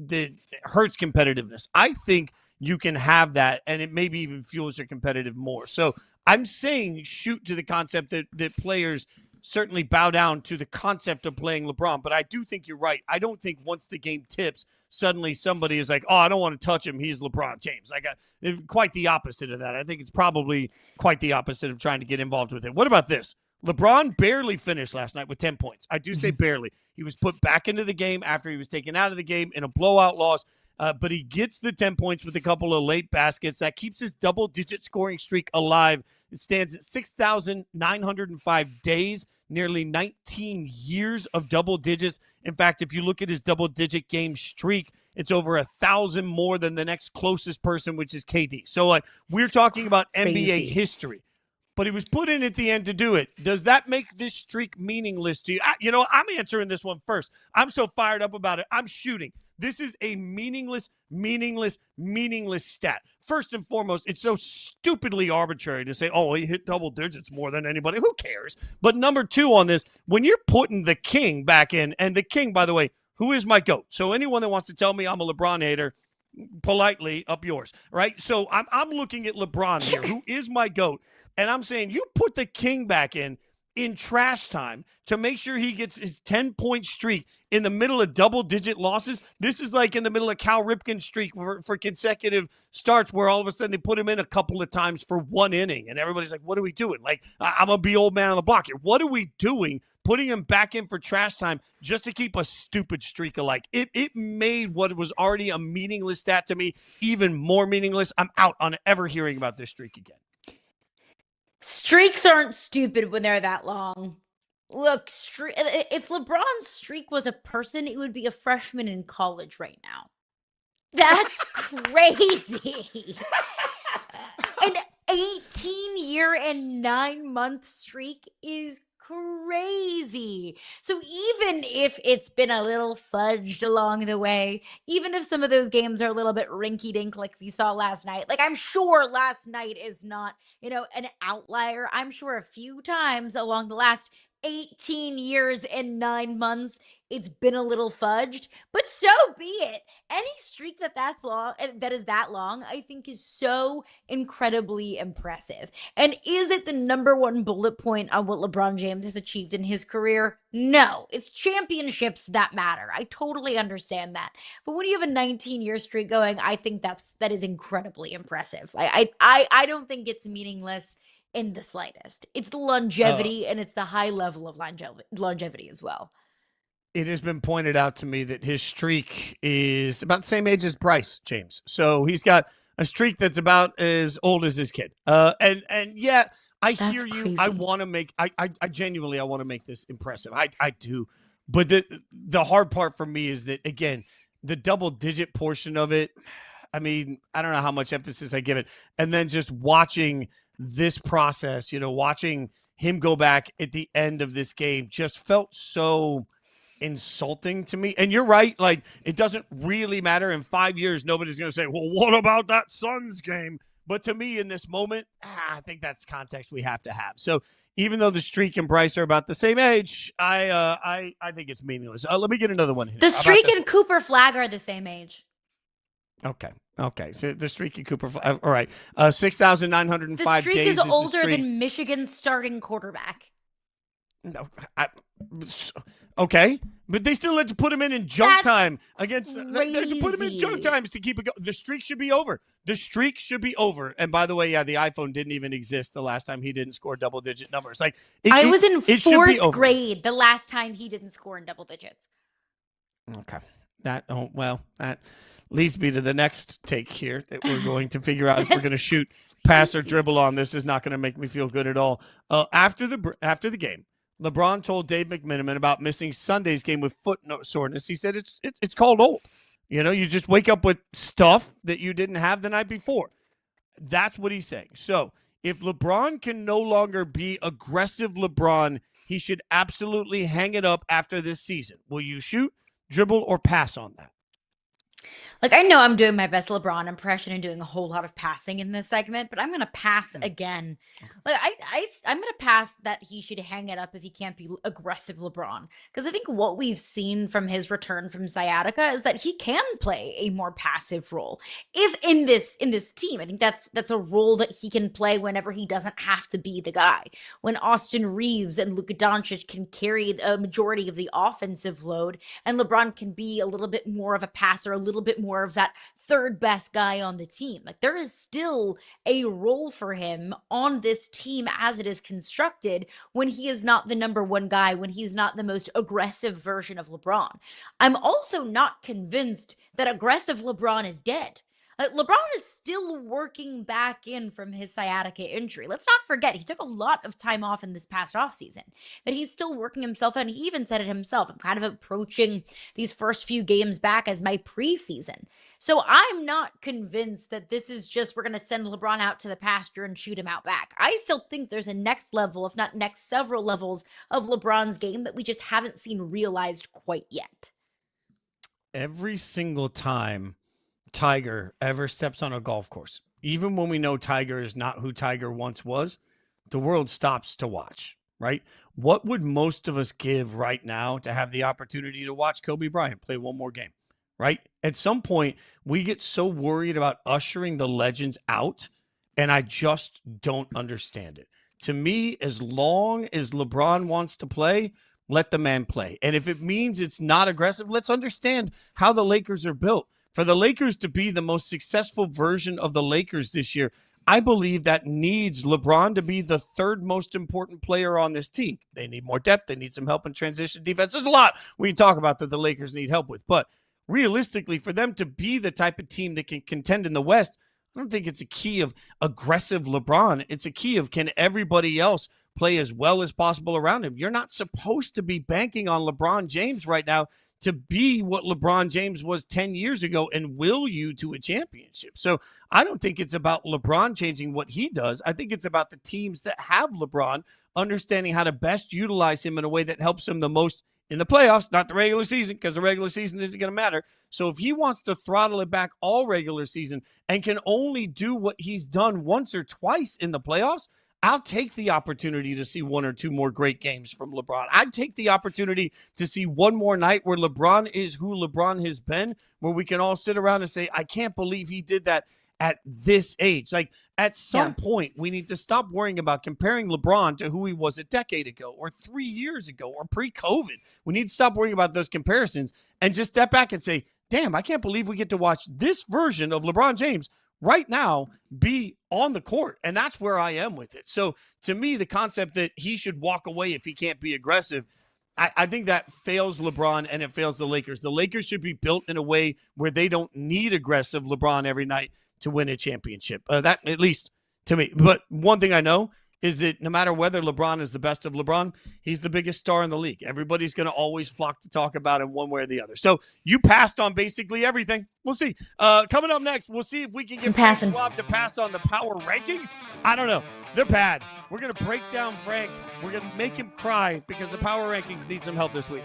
hurts competitiveness. I think you can have that, and it maybe even fuels your competitive more. So I'm saying shoot to the concept that players certainly bow down to the concept of playing LeBron, but I do think you're right. I don't think once the game tips, suddenly somebody is like, oh, I don't want to touch him. He's LeBron James. Quite the opposite of that. I think it's probably quite the opposite of trying to get involved with it. What about this? LeBron barely finished last night with 10 points. I do say barely. He was put back into the game after he was taken out of the game in a blowout loss, but he gets the 10 points with a couple of late baskets. That keeps his double-digit scoring streak alive. It stands at 6,905 days, nearly 19 years of double digits. In fact, if you look at his double-digit game streak, it's over 1,000 more than the next closest person, which is KD. So, we're talking about NBA history. But he was put in at the end to do it. Does that make this streak meaningless to you? I'm answering this one first. I'm so fired up about it. I'm shooting. This is a meaningless stat. First and foremost, it's so stupidly arbitrary to say, oh, he hit double digits more than anybody. Who cares? But number two on this, when you're putting the king back in, and the king, by the way, who is my GOAT? So anyone that wants to tell me I'm a LeBron hater, politely up yours, right? So I'm looking at LeBron here, who is my GOAT. And I'm saying you put the king back in. in trash time to make sure he gets his 10-point streak in the middle of double-digit losses. This is like in the middle of Cal Ripken's streak for consecutive starts where all of a sudden they put him in a couple of times for one inning, and everybody's like, what are we doing? Like, I'm going to be old man on the block here. What are we doing putting him back in for trash time just to keep a stupid streak alike? It made what was already a meaningless stat to me even more meaningless. I'm out on ever hearing about this streak again. Streaks aren't stupid when they're that long. Look, if LeBron's streak was a person, it would be a freshman in college right now. That's crazy. An 18-year and 9-month streak is crazy. So even if it's been a little fudged along the way, even if some of those games are a little bit rinky-dink like we saw last night, like I'm sure last night is not, an outlier. I'm sure a few times along the last 18 years and 9 months, it's been a little fudged, but so be it. Any streak that is that long, I think is so incredibly impressive. And is it the number one bullet point on what LeBron James has achieved in his career? No, it's championships that matter. I totally understand that. But when you have a 19-year streak going, I think that is incredibly impressive. I don't think it's meaningless in the slightest. It's the longevity and it's the high level of longevity as well. It has been pointed out to me that his streak is about the same age as Bryce James. So he's got a streak that's about as old as his kid. And yeah, I hear you. Crazy. I want to make, I genuinely, I want to make this impressive. I do. But the hard part for me is that, again, the double digit portion of it, I mean, I don't know how much emphasis I give it. And then just watching this process, watching him go back at the end of this game just felt so insulting to me. And you're right, like, it doesn't really matter. In 5 years, nobody's going to say, well, what about that Suns game? But to me, in this moment, I think that's context we have to have. So even though the streak and Bryce are about the same age, I think it's meaningless. Let me get another one here. The streak and Cooper Flagg are the same age. Okay. So the streak and Cooper Flagg. All right. 6,905 days. The streak is older streak. than Michigan's starting quarterback. No, okay, but they still had to put him in junk time against. They had to put him in junk times to keep it going. The streak should be over. The streak should be over. And by the way, yeah, the iPhone didn't even exist the last time he didn't score double-digit numbers. Like I was in 4th grade the last time he didn't score in double digits. Okay, that leads me to the next take here that we're going to figure out if we're going to shoot, pass, or dribble on. This is not going to make me feel good at all. After the game, LeBron told Dave McMenamin about missing Sunday's game with foot soreness. He said it's called old. You just wake up with stuff that you didn't have the night before. That's what he's saying. So if LeBron can no longer be aggressive LeBron, he should absolutely hang it up after this season. Will you shoot, dribble, or pass on that? Like, I know I'm doing my best LeBron impression and doing a whole lot of passing in this segment, but I'm going to pass again. Like, I'm going to pass that he should hang it up if he can't be aggressive LeBron. Because I think what we've seen from his return from sciatica is that he can play a more passive role. If in this team, I think that's a role that he can play whenever he doesn't have to be the guy. When Austin Reeves and Luka Doncic can carry a majority of the offensive load, and LeBron can be a little bit more of a passer, a little bit more of that third best guy on the team. Like, there is still a role for him on this team as it is constructed when he is not the number one guy, when he's not the most aggressive version of LeBron. I'm also not convinced that aggressive LeBron is dead. LeBron is still working back in from his sciatica injury. Let's not forget, he took a lot of time off in this past offseason, but he's still working himself out. And he even said it himself, I'm kind of approaching these first few games back as my preseason. So I'm not convinced that this is just, we're going to send LeBron out to the pasture and shoot him out back. I still think there's a next level, if not next several levels of LeBron's game that we just haven't seen realized quite yet. Every single time Tiger ever steps on a golf course, even when we know Tiger is not who Tiger once was, the world stops to watch, right? What would most of us give right now to have the opportunity to watch Kobe Bryant play one more game, right? At some point, we get so worried about ushering the legends out, and I just don't understand it. To me, as long as LeBron wants to play, let the man play. And if it means it's not aggressive, let's understand how the Lakers are built. For the Lakers to be the most successful version of the Lakers this year, I believe that needs LeBron to be the third most important player on this team. They need more depth. They need some help in transition defense. There's a lot we can talk about that the Lakers need help with. But realistically, for them to be the type of team that can contend in the West, I don't think it's a key of aggressive LeBron. It's a key of, can everybody else play as well as possible around him? You're not supposed to be banking on LeBron James right now to be what LeBron James was 10 years ago and will you to a championship. So I don't think it's about LeBron changing what he does. I think it's about the teams that have LeBron understanding how to best utilize him in a way that helps him the most in the playoffs, not the regular season, because the regular season isn't going to matter. So if he wants to throttle it back all regular season and can only do what he's done once or twice in the playoffs, I'll take the opportunity to see one or two more great games from LeBron. I'd take the opportunity to see one more night where LeBron is who LeBron has been, where we can all sit around and say, I can't believe he did that at this age. Like, at some point, we need to stop worrying about comparing LeBron to who he was a decade ago or 3 years ago or pre-COVID. We need to stop worrying about those comparisons and just step back and say, damn, I can't believe we get to watch this version of LeBron James right now be on the court. And that's where I am with it. So to me, the concept that he should walk away if he can't be aggressive, I think that fails LeBron and it fails the Lakers. The Lakers should be built in a way where they don't need aggressive LeBron every night to win a championship. That, at least to me. But one thing I know is that no matter whether LeBron is the best of LeBron, he's the biggest star in the league. Everybody's going to always flock to talk about him one way or the other. So you passed on basically everything. We'll see. Coming up next, we'll see if we can get Frank Schwab to pass on the power rankings. I don't know. They're bad. We're going to break down Frank. We're going to make him cry because the power rankings need some help this week.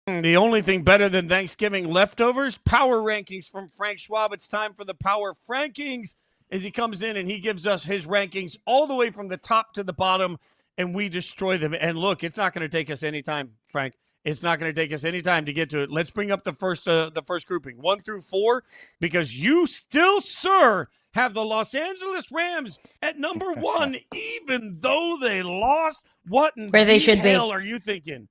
The only thing better than Thanksgiving leftovers, power rankings from Frank Schwab. It's time for the power Frankings as he comes in and he gives us his rankings all the way from the top to the bottom, and we destroy them. And look, it's not going to take us any time, Frank. It's not going to take us any time to get to it. Let's bring up the first grouping, 1 through 4, because you still, sir, have the Los Angeles Rams at number 1, even though they lost. What in where they should hell be. Are you thinking?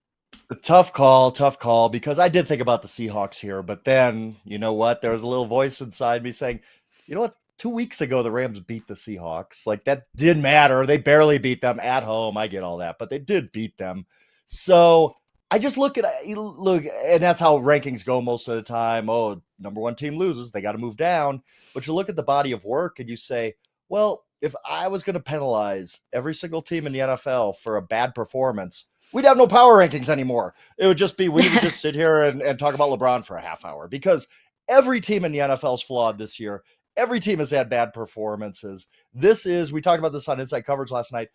Tough call, because I did think about the Seahawks here, but then, you know what? There was a little voice inside me saying, you know what? 2 weeks ago, the Rams beat the Seahawks. Like, that did matter. They barely beat them at home. I get all that, but they did beat them. So I just look, and that's how rankings go most of the time. Oh, number one team loses, they got to move down. But you look at the body of work and you say, well, if I was going to penalize every single team in the NFL for a bad performance, we'd have no power rankings anymore. It would just be, we would just sit here and talk about LeBron for a half hour, because every team in the NFL is flawed this year. Every team has had bad performances. We talked about this on Inside Coverage last night.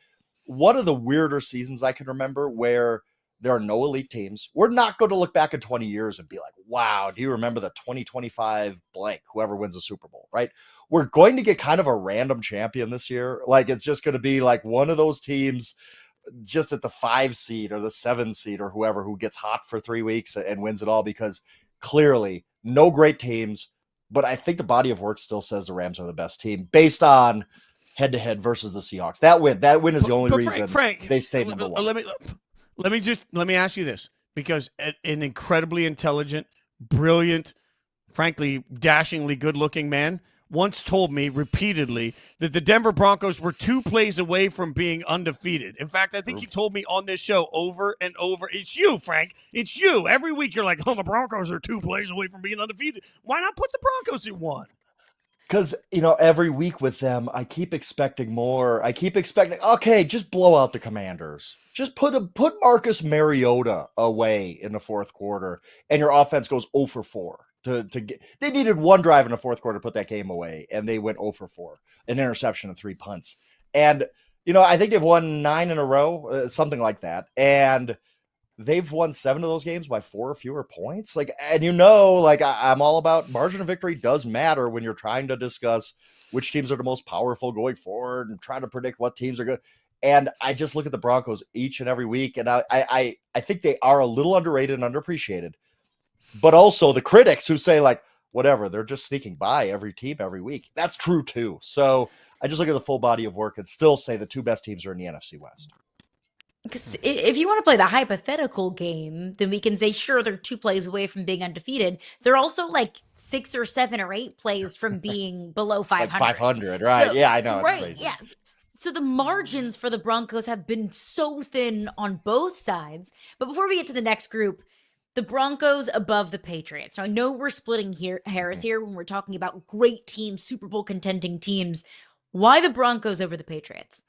One of the weirder seasons I can remember where there are no elite teams. We're not going to look back in 20 years and be like, wow, do you remember the 2025 blank, whoever wins the Super Bowl, right? We're going to get kind of a random champion this year. Like, it's just going to be like one of those teams just at the 5 seed or the 7 seed or whoever who gets hot for 3 weeks and wins it all, because clearly no great teams. But I think the body of work still says the Rams are the best team based on head-to-head versus the Seahawks. That win is the only reason Frank, they stayed number one. Let me ask you this, because an incredibly intelligent, brilliant, frankly, dashingly good-looking man once told me repeatedly that the Denver Broncos were 2 plays away from being undefeated. In fact, I think he told me on this show over and over. It's you, Frank. It's you. Every week you're like, oh, the Broncos are 2 plays away from being undefeated. Why not put the Broncos at 1? Because, every week with them, I keep expecting more. I keep expecting, okay, just blow out the Commanders. Just put Marcus Mariota away in the fourth quarter, and your offense goes 0 for 4. They needed 1 drive in the fourth quarter to put that game away, and they went 0 for 4. An interception and 3 punts. And, I think they've won 9 in a row, something like that. And they've won 7 of those games by 4 or fewer points. I'm all about margin of victory does matter when you're trying to discuss which teams are the most powerful going forward and trying to predict what teams are good. And I just look at the Broncos each and every week, and I think they are a little underrated and underappreciated. But also the critics who say, like, whatever, they're just sneaking by every team every week. That's true too. So I just look at the full body of work and still say the 2 best teams are in the NFC West. Because if you want to play the hypothetical game, then we can say, sure, they're 2 plays away from being undefeated. They're also like 6 or 7 or 8 plays from being below 500. Like 500, right? So, yeah, I know. Right, crazy. Yeah. So the margins for the Broncos have been so thin on both sides. But before we get to the next group, the Broncos above the Patriots. Now, I know we're splitting hairs here when we're talking about great teams, Super Bowl contending teams. Why the Broncos over the Patriots?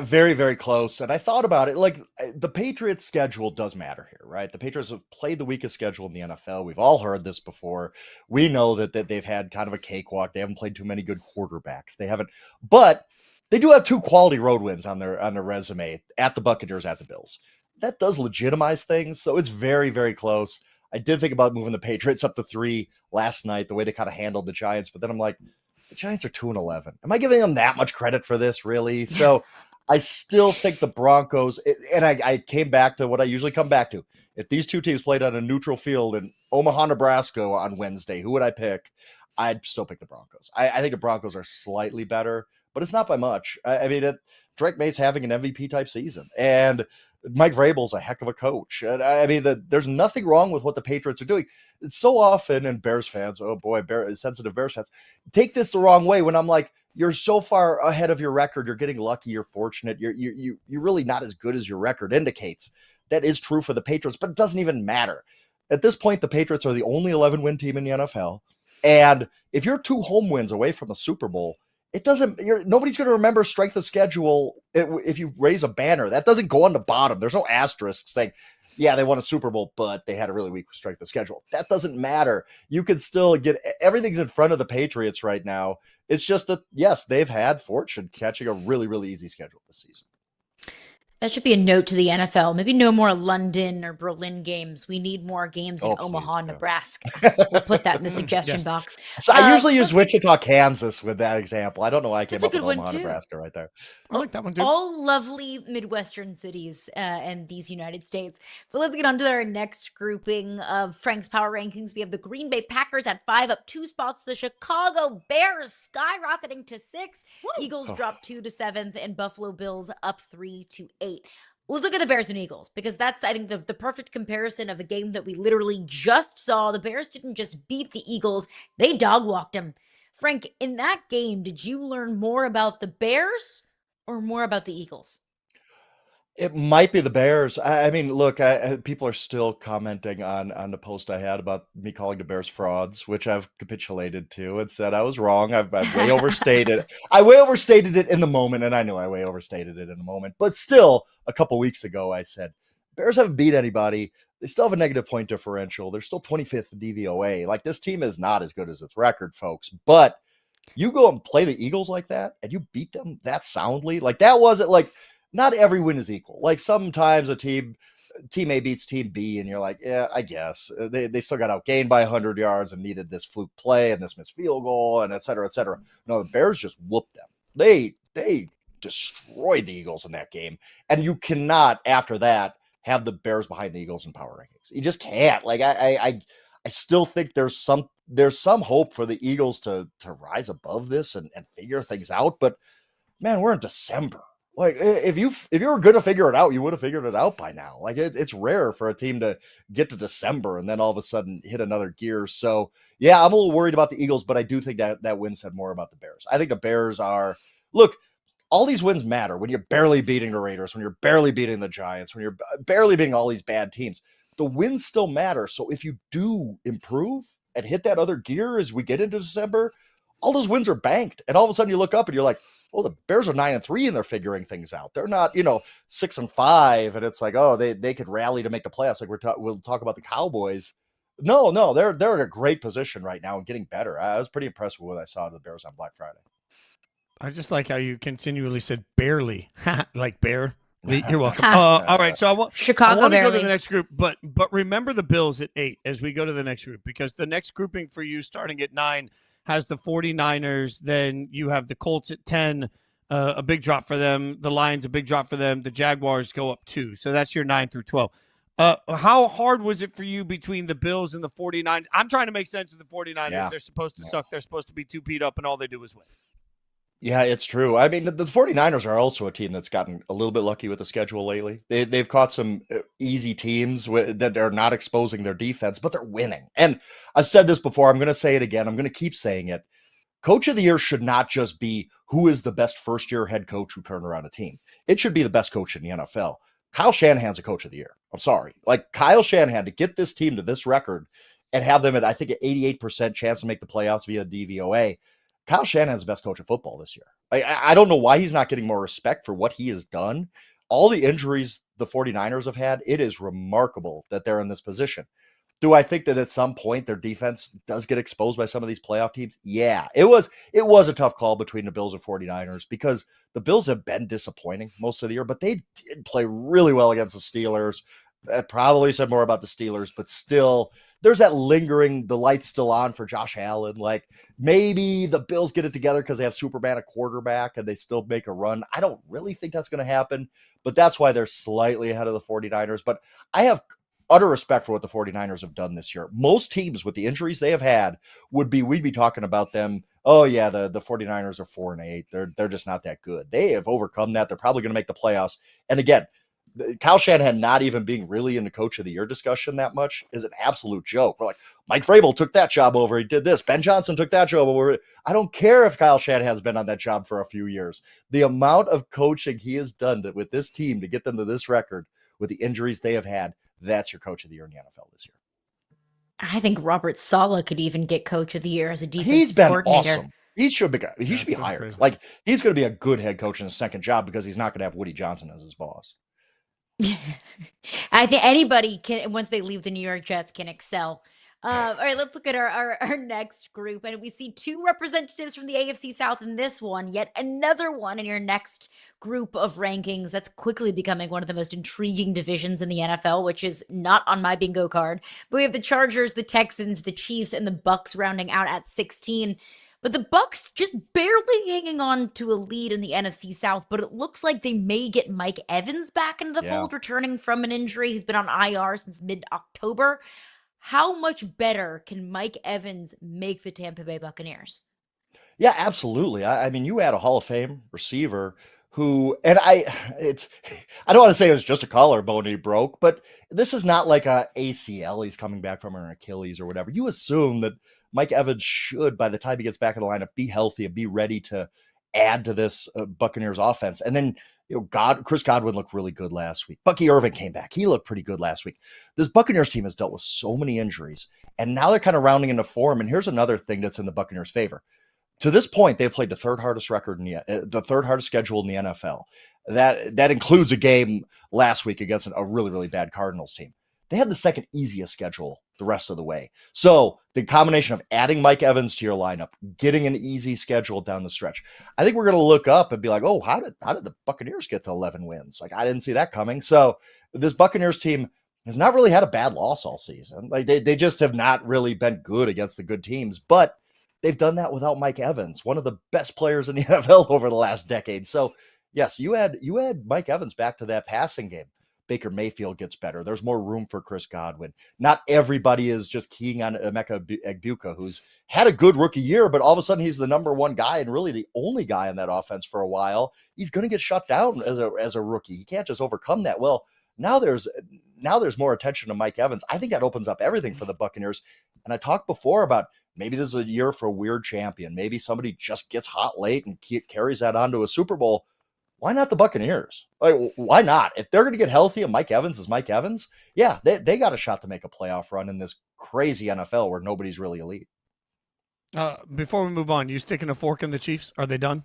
Very, very close. And I thought about it. Like, the Patriots' schedule does matter here, right? The Patriots have played the weakest schedule in the NFL. We've all heard this before. We know that they've had kind of a cakewalk. They haven't played too many good quarterbacks. They haven't, but they do have 2 quality road wins on their resume, at the Buccaneers, at the Bills. That does legitimize things. So it's very, very close. I did think about moving the Patriots up to 3 last night, the way they kind of handled the Giants. But then I'm like, the Giants are 2-11. Am I giving them that much credit for this, really? So I still think the Broncos, and I came back to what I usually come back to. If these 2 teams played on a neutral field in Omaha, Nebraska on Wednesday, who would I pick? I'd still pick the Broncos. I think the Broncos are slightly better, but it's not by much. I mean, Drake Maye's having an MVP type season, and Mike Vrabel's a heck of a coach. And I mean, there's nothing wrong with what the Patriots are doing. It's so often, and Bears fans, oh boy, sensitive Bears fans, take this the wrong way when I'm like, you're so far ahead of your record. You're getting lucky. You're fortunate. You're really not as good as your record indicates. That is true for the Patriots, but it doesn't even matter. At this point, the Patriots are the only 11-win team in the NFL. And if you're 2 home wins away from the Super Bowl, nobody's going to remember strength of schedule if you raise a banner. That doesn't go on the bottom. There's no asterisk saying, yeah, they won a Super Bowl, but they had a really weak strength of schedule. That doesn't matter. You can still get everything's in front of the Patriots right now. It's just that, yes, they've had fortune catching a really, really easy schedule this season. That should be a note to the NFL. Maybe no more London or Berlin games. We need more games in Omaha, Nebraska. We'll put that in the suggestion box. So I usually use Wichita, Kansas with that example. I don't know why I came up with Omaha, too. Nebraska right there. I like that one too. All lovely Midwestern cities and these United States. But let's get on to our next grouping of Frank's Power Rankings. We have the Green Bay Packers at 5, up 2 spots. The Chicago Bears skyrocketing to 6. Woo! Eagles drop 2 to 7th, and Buffalo Bills up 3 to 8. Let's look at the Bears and Eagles, because that's, I think, the perfect comparison of a game that we literally just saw. The Bears didn't just beat the Eagles, they dog-walked them. Frank, in that game, did you learn more about the Bears or more about the Eagles? It might be the Bears. I mean, look, people are still commenting on the post I had about me calling the Bears frauds, which I've capitulated to and said I was wrong. I've way overstated. I way overstated it in the moment, and I knew I way overstated it in the moment. But still, a couple weeks ago, I said Bears haven't beat anybody. They still have a negative point differential. They're still 25th in DVOA. Like, this team is not as good as its record, folks. But you go and play the Eagles like that, and you beat them that soundly. Like, that wasn't like. Not every win is equal. Like, sometimes team A beats team B, and you're like, yeah, I guess they still got outgained by 100 yards and needed this fluke play and this missed field goal and et cetera, et cetera. No, the Bears just whooped them. They destroyed the Eagles in that game, and you cannot after that have the Bears behind the Eagles in power rankings. You just can't. Like, I still think there's some hope for the Eagles to rise above this and figure things out. But man, we're in December. Like, if you were going to figure it out, you would have figured it out by now. Like, it's rare for a team to get to December and then all of a sudden hit another gear. So, yeah, I'm a little worried about the Eagles, but I do think that win said more about the Bears. I think the Bears are – look, all these wins matter when you're barely beating the Raiders, when you're barely beating the Giants, when you're barely beating all these bad teams. The wins still matter. So if you do improve and hit that other gear as we get into December, all those wins are banked. And all of a sudden you look up and you're like, oh, the Bears are 9-3 and they're figuring things out. They're not, 6-5, and it's like, oh, they could rally to make the playoffs. Like we'll talk about the Cowboys. No, they're in a great position right now and getting better. I was pretty impressed with what I saw of the Bears on Black Friday. I just like how you continually said barely, like bear. You're welcome. All right, so I want to go to the next group, but remember the Bills at 8 as we go to the next group, because the next grouping for you starting at 9 has the 49ers, then you have the Colts at 10, a big drop for them. The Lions, a big drop for them. The Jaguars go up 2. So that's your 9 through 12. How hard was it for you between the Bills and the 49ers? I'm trying to make sense of the 49ers. Yeah. They're supposed to suck. They're supposed to be 2 beat up, and all they do is win. Yeah, it's true. I mean, the 49ers are also a team that's gotten a little bit lucky with the schedule lately. They've caught some easy teams that are not exposing their defense, but they're winning. And I've said this before. I'm going to say it again. I'm going to keep saying it. Coach of the year should not just be who is the best first-year head coach who turned around a team. It should be the best coach in the NFL. Kyle Shanahan's a coach of the year. I'm sorry. Like, Kyle Shanahan, to get this team to this record and have them at, I think, an 88% chance to make the playoffs via DVOA, Kyle Shanahan's the best coach of football this year. I don't know why he's not getting more respect for what he has done. All the injuries the 49ers have had, it is remarkable that they're in this position. Do I think that at some point their defense does get exposed by some of these playoff teams? Yeah, it was a tough call between the Bills and 49ers because the Bills have been disappointing most of the year, but they did play really well against the Steelers. That probably said more about the Steelers, but still, there's that lingering, the light's still on for Josh Allen. Like, maybe the Bills get it together because they have Superman at quarterback and they still make a run. I don't really think that's going to happen, but that's why they're slightly ahead of the 49ers. But I have utter respect for what the 49ers have done this year. Most teams with the injuries they have had we'd be talking about them. Oh yeah, the 49ers are 4-8. They're just not that good. They have overcome that. They're probably going to make the playoffs. And again, Kyle Shanahan not even being really in the coach of the year discussion that much is an absolute joke. We're like, Mike Vrabel took that job over. He did this. Ben Johnson took that job over. I don't care if Kyle Shanahan's been on that job for a few years. The amount of coaching he has done with this team to get them to this record with the injuries they have had, that's your coach of the year in the NFL this year. I think Robert Saleh could even get coach of the year as a defensive He's been coordinator. Awesome. He should be hired. Crazy. Like, he's going to be a good head coach in his second job because he's not going to have Woody Johnson as his boss. I think anybody can, once they leave the New York Jets, can excel. All right, let's look at our next group. And we see 2 representatives from the AFC South in this one, yet another one in your next group of rankings that's quickly becoming one of the most intriguing divisions in the NFL, which is not on my bingo card. But we have the Chargers, the Texans, the Chiefs, and the Bucks rounding out at 16. But the Bucks just barely hanging on to a lead in the NFC South, but it looks like they may get Mike Evans back into the fold, returning from an injury. He's been on IR since mid-October. How much better can Mike Evans make the Tampa Bay Buccaneers? Yeah, absolutely. I mean, you had a Hall of Fame receiver who, and I don't want to say it was just a collarbone he broke, but this is not like a ACL he's coming back from or an Achilles or whatever. You assume that Mike Evans should, by the time he gets back in the lineup, be healthy and be ready to add to this Buccaneers offense. And then Chris Godwin looked really good last week. Bucky Irving came back. He looked pretty good last week. This Buccaneers team has dealt with so many injuries, and now they're kind of rounding into form. And here's another thing that's in the Buccaneers' favor. To this point, they've played the third hardest schedule in the NFL. That includes a game last week against a really, really bad Cardinals team. They had the second easiest schedule the rest of the way. So the combination of adding Mike Evans to your lineup, getting an easy schedule down the stretch, I think we're going to look up and be like, oh, how did the Buccaneers get to 11 wins? Like, I didn't see that coming. So this Buccaneers team has not really had a bad loss all season. Like, they just have not really been good against the good teams, but they've done that without Mike Evans, one of the best players in the NFL over the last decade. So yes, you add Mike Evans back to that passing game. Baker Mayfield gets better. There's more room for Chris Godwin. Not everybody is just keying on Emeka Egbuka, who's had a good rookie year, but all of a sudden he's the number one guy and really the only guy in that offense for a while. He's going to get shut down as a rookie. He can't just overcome that. Well, now there's more attention to Mike Evans. I think that opens up everything for the Buccaneers. And I talked before about maybe this is a year for a weird champion. Maybe somebody just gets hot late and carries that on to a Super Bowl. Why not the Buccaneers? Like, why not? If they're going to get healthy and Mike Evans is Mike Evans, yeah, they got a shot to make a playoff run in this crazy NFL where nobody's really elite. Before we move on, you sticking a fork in the Chiefs? Are they done?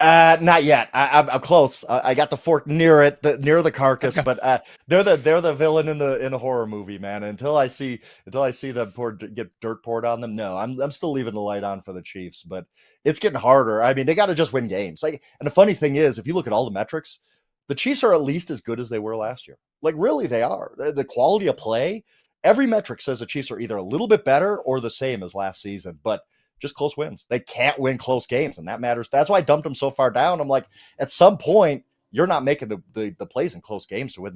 Not yet. I'm close. I got the fork near the carcass, okay. But they're the villain in the horror movie, man. Until I see them get dirt poured on them, no, I'm still leaving the light on for the Chiefs. But it's getting harder. I mean, they got to just win games. And the funny thing is, if you look at all the metrics, the Chiefs are at least as good as they were last year. Like, really, they are. The quality of play, every metric says the Chiefs are either a little bit better or the same as last season. But just close wins. They can't win close games, and that matters. That's why I dumped them so far down. I'm like, at some point, you're not making the plays in close games to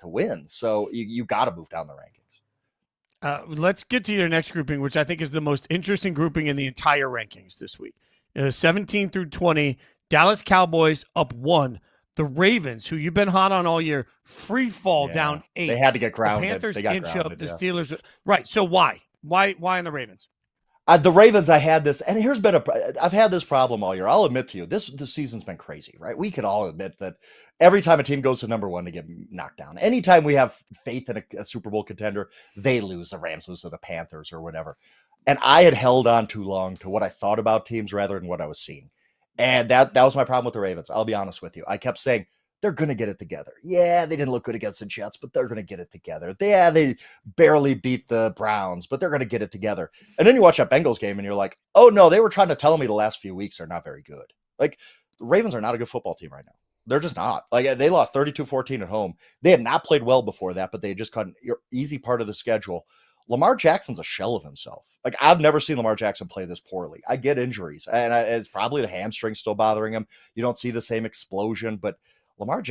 win. So you got to move down the rankings. Let's get to your next grouping, which I think is the most interesting grouping in the entire rankings this week. 17 through 20, Dallas Cowboys up 1. The Ravens, who you've been hot on all year, free fall down 8. They had to get grounded. The Panthers they got inch grounded, up. The Steelers. Right. So why in the Ravens? The Ravens, I had this, and I've had this problem all year. I'll admit to you, this season's been crazy, right? We can all admit that every time a team goes to number 1, they get knocked down. Anytime we have faith in a Super Bowl contender, they lose. The Rams lose to the Panthers or whatever. And I had held on too long to what I thought about teams rather than what I was seeing. And that was my problem with the Ravens. I'll be honest with you. I kept saying, they're going to get it together. Yeah, they didn't look good against the Jets, but they're going to get it together. Yeah, they barely beat the Browns, but they're going to get it together. And then you watch that Bengals game and you're like, oh no, they were trying to tell me the last few weeks are not very good. Like, the Ravens are not a good football team right now. They're just not. Like, they lost 32-14 at home. They had not played well before that, but they had just cut an easy part of the schedule. Lamar Jackson's a shell of himself. Like, I've never seen Lamar Jackson play this poorly. I get injuries, and it's probably the hamstring still bothering him. You don't see the same explosion, but Lamar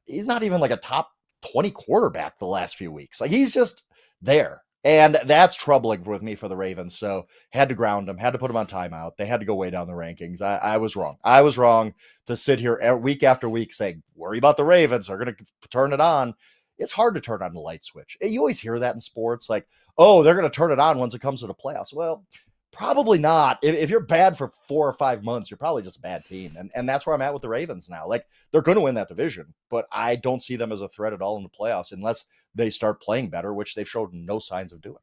he's not even like a top 20 quarterback the last few weeks. Like, he's just there. And that's troubling with me for the Ravens. So had to ground him, had to put him on timeout. They had to go way down the rankings. I was wrong. I was wrong to sit here week after week saying, worry about the Ravens. They're going to turn it on. It's hard to turn on the light switch. You always hear that in sports. Like, oh, they're going to turn it on once it comes to the playoffs. Well, probably not. If you're bad for 4 or 5 months, you're probably just a bad team. And that's where I'm at with the Ravens now. Like, they're going to win that division, but I don't see them as a threat at all in the playoffs unless they start playing better, which they've showed no signs of doing.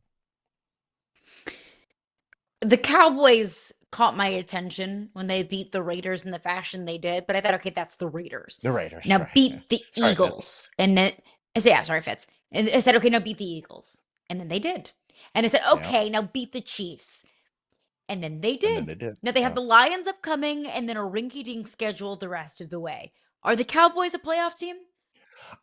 The Cowboys caught my attention when they beat the Raiders in the fashion they did, but I thought, okay, that's the Raiders. The Raiders. Now right. beat the Sorry, Eagles. Fitz. And then I said, yeah, sorry, Fitz. And I said, okay, now beat the Eagles. And then they did. And I said, okay, now beat the Chiefs. And then they did. Now they have the Lions upcoming and then a rinky-dink schedule the rest of the way. Are the Cowboys a playoff team?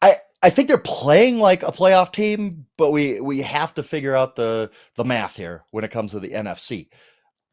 I think they're playing like a playoff team, but we have to figure out the math here when it comes to the NFC.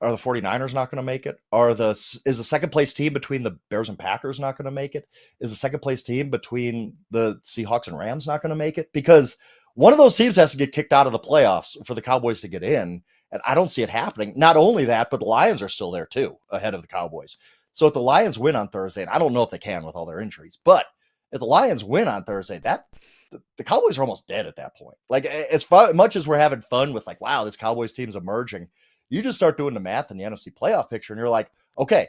Are the 49ers not going to make it? Is the second place team between the Bears and Packers not going to make it? Is the second place team between the Seahawks and Rams not going to make it? Because one of those teams has to get kicked out of the playoffs for the Cowboys to get in. And I don't see it happening. Not only that, but the Lions are still there too, ahead of the Cowboys. So if the Lions win on Thursday, and I don't know if they can with all their injuries, but if the Lions win on Thursday, the Cowboys are almost dead at that point. Like, as much as we're having fun with like, wow, this Cowboys team's emerging, you just start doing the math in the NFC playoff picture, and you're like, okay,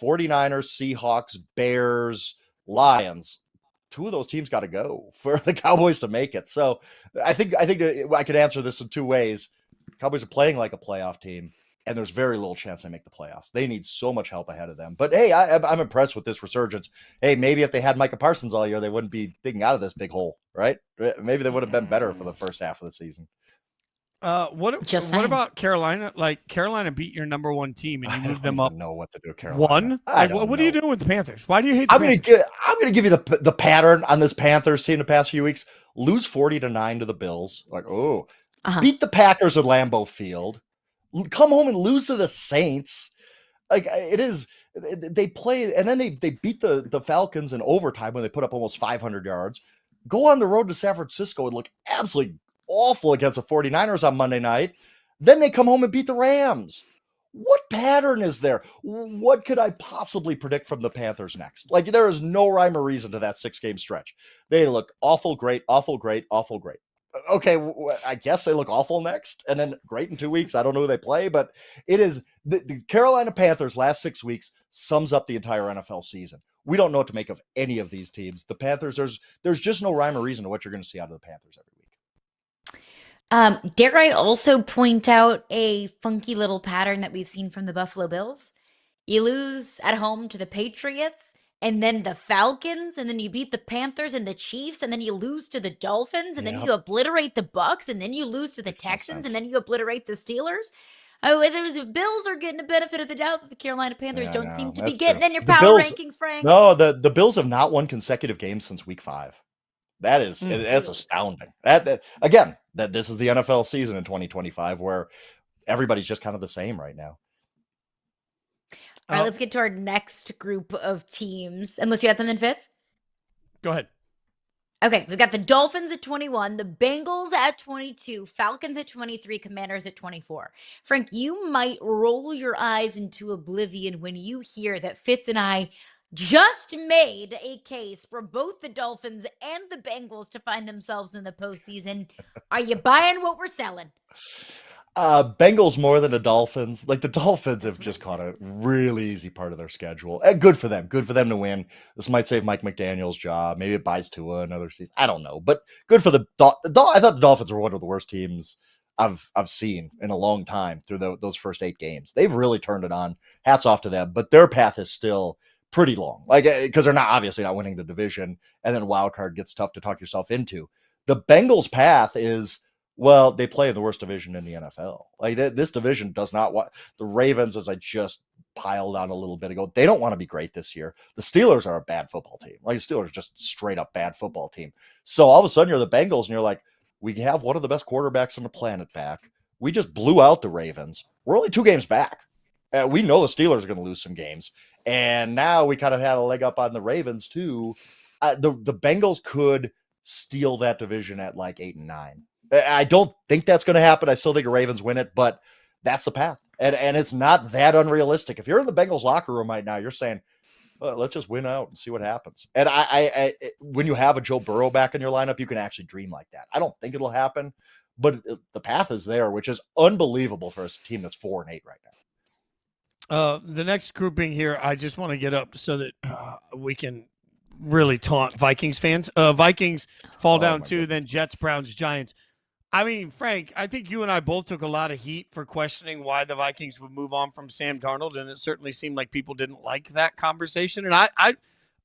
49ers, Seahawks, Bears, Lions. 2 of those teams got to go for the Cowboys to make it. So I think I could answer this in 2 ways. Cowboys are playing like a playoff team, and there's very little chance they make the playoffs. They need so much help ahead of them. But hey, I'm impressed with this resurgence. Hey, maybe if they had Micah Parsons all year, they wouldn't be digging out of this big hole, right? Maybe they would have been better for the first half of the season. What about Carolina? Like, Carolina beat your number 1 team and you moved them up. I don't know what to do, Carolina. 1? What are you doing with the Panthers? Why do you hate the Panthers? I'm going to give you the pattern on this Panthers team the past few weeks. Lose 40-9 to the Bills. Like, beat the Packers at Lambeau Field. Come home and lose to the Saints. Like, it is, they play, and then they beat the Falcons in overtime when they put up almost 500 yards. Go on the road to San Francisco and look absolutely awful against the 49ers on Monday night. Then they come home and beat the Rams. What pattern is there? What could I possibly predict from the Panthers next? Like, there is no rhyme or reason to that 6-game stretch. They look awful, great, awful, great, awful, great. Okay, I guess they look awful next, and then great in 2 weeks. I don't know who they play, but it is the Carolina Panthers last 6 weeks sums up the entire NFL season. We don't know what to make of any of these teams. The Panthers, there's just no rhyme or reason to what you're going to see out of the Panthers every week. Dare I also point out a funky little pattern that we've seen from the Buffalo Bills? You lose at home to the Patriots, and then the Falcons, and then you beat the Panthers and the Chiefs, and then you lose to the Dolphins, and then you obliterate the Bucks, and then you lose to the Texans, and then you obliterate the Steelers. The Bills are getting the benefit of the doubt that the Carolina Panthers don't seem to be getting in your power rankings, Frank. No, the Bills have not won consecutive games since week 5. That's astounding. That this is the NFL season in 2025 where everybody's just kind of the same right now. All right, let's get to our next group of teams. Unless you had something, Fitz? Go ahead. Okay, we've got the Dolphins at 21, the Bengals at 22, Falcons at 23, Commanders at 24. Frank, you might roll your eyes into oblivion when you hear that Fitz and I just made a case for both the Dolphins and the Bengals to find themselves in the postseason. Are you buying what we're selling? Bengals more than the Dolphins. Like, the Dolphins have just caught a really easy part of their schedule. And good for them. Good for them to win. This might save Mike McDaniel's job. Maybe it buys Tua another season. I don't know. But good for I thought the Dolphins were one of the worst teams I've seen in a long time through those first 8 games. They've really turned it on. Hats off to them. But their path is still pretty long. Like, because they're obviously not winning the division. And then wild card gets tough to talk yourself into. The Bengals' path is, well, they play in the worst division in the NFL. Like, this division does not want the Ravens, as I just piled on a little bit ago. They don't want to be great this year. The Steelers are a bad football team. Like, the Steelers are just straight up bad football team. So all of a sudden you're the Bengals and you're like, we have one of the best quarterbacks on the planet back. We just blew out the Ravens. We're only 2 games back. We know the Steelers are going to lose some games. And now we kind of had a leg up on the Ravens too. The Bengals could steal that division at like 8-9. I don't think that's going to happen. I still think the Ravens win it, but that's the path. And it's not that unrealistic. If you're in the Bengals locker room right now, you're saying, well, let's just win out and see what happens. And I when you have a Joe Burrow back in your lineup, you can actually dream like that. I don't think it'll happen, but the path is there, which is unbelievable for a team that's 4-8 right now. The next grouping here, I just want to get up so that we can really taunt Vikings fans. Vikings fall down 2, then Jets, Browns, Giants. I mean, Frank, I think you and I both took a lot of heat for questioning why the Vikings would move on from Sam Darnold, and it certainly seemed like people didn't like that conversation. And I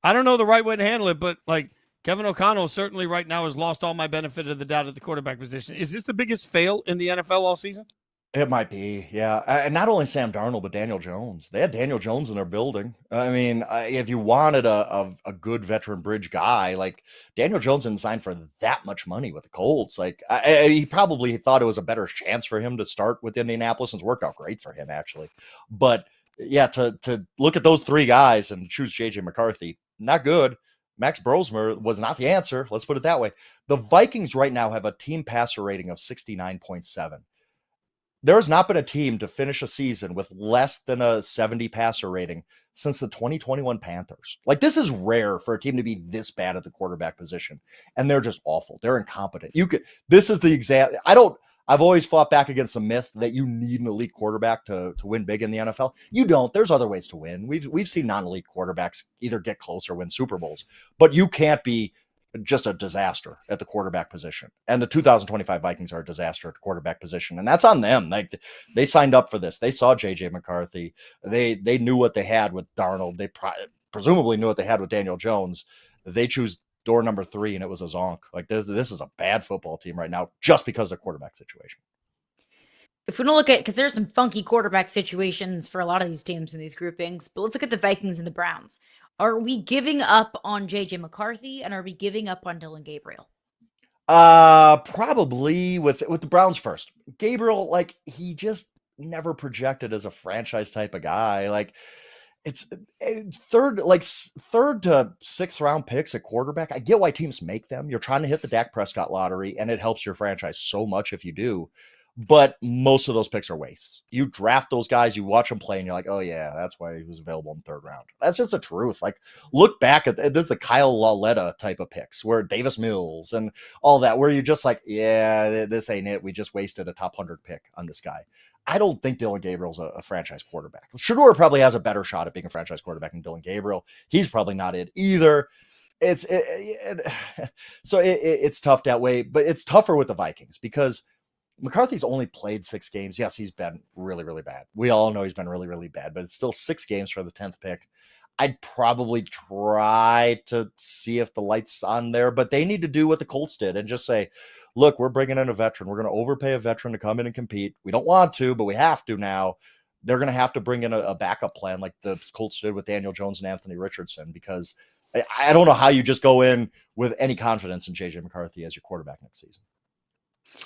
don't know the right way to handle it, but like Kevin O'Connell certainly right now has lost all my benefit of the doubt at the quarterback position. Is this the biggest fail in the NFL all season? It might be, yeah. And not only Sam Darnold, but Daniel Jones. They had Daniel Jones in their building. I mean, if you wanted a good veteran bridge guy, like Daniel Jones didn't sign for that much money with the Colts. Like he probably thought it was a better chance for him to start with Indianapolis, and it's worked out great for him, actually. But yeah, to look at those 3 guys and choose J.J. McCarthy, not good. Max Brosmer was not the answer. Let's put it that way. The Vikings right now have a team passer rating of 69.7. There has not been a team to finish a season with less than a 70 passer rating since the 2021 Panthers. Like, this is rare for a team to be this bad at the quarterback position, and they're just awful. They're incompetent. This is the exact. I've always fought back against the myth that you need an elite quarterback to win big in the NFL. You don't. There's other ways to win. We've seen non-elite quarterbacks either get close or win Super Bowls, but you can't be just a disaster at the quarterback position. And the 2025 Vikings are a disaster at the quarterback position, and that's on them. Like, they signed up for this. They saw JJ McCarthy. They knew what they had with Darnold. They presumably knew what they had with Daniel Jones. They choose door number 3, and it was a zonk. Like, this is a bad football team right now just because of the quarterback situation. If we don't look at, because there's some funky quarterback situations for a lot of these teams in these groupings, but let's look at the Vikings and the Browns. Are we giving up on JJ McCarthy, and are we giving up on Dylan Gabriel? Probably with the Browns first. Gabriel, like, he just never projected as a franchise type of guy. Like, it's third to sixth round picks at quarterback. I get why teams make them. You're trying to hit the Dak Prescott lottery, and it helps your franchise so much if you do. But most of those picks are wastes. You draft those guys, you watch them play, and you're like, oh yeah, that's why he was available in the third round. That's just the truth. Like, look back at this, the Kyle Lauletta type of picks, where Davis Mills and all that, where you're just like, yeah, this ain't it. We just wasted a top 100 pick on this guy. I don't think Dylan Gabriel's a franchise quarterback. Shedeur probably has a better shot at being a franchise quarterback than Dylan Gabriel. He's probably not it either. It's tough that way, but it's tougher with the Vikings because McCarthy's only played 6 games. Yes, he's been really, really bad. We all know he's been really, really bad, but it's still 6 games for the 10th pick. I'd probably try to see if the light's on there, but they need to do what the Colts did and just say, look, we're bringing in a veteran. We're going to overpay a veteran to come in and compete. We don't want to, but we have to now. They're going to have to bring in a backup plan like the Colts did with Daniel Jones and Anthony Richardson, because I don't know how you just go in with any confidence in JJ McCarthy as your quarterback next season.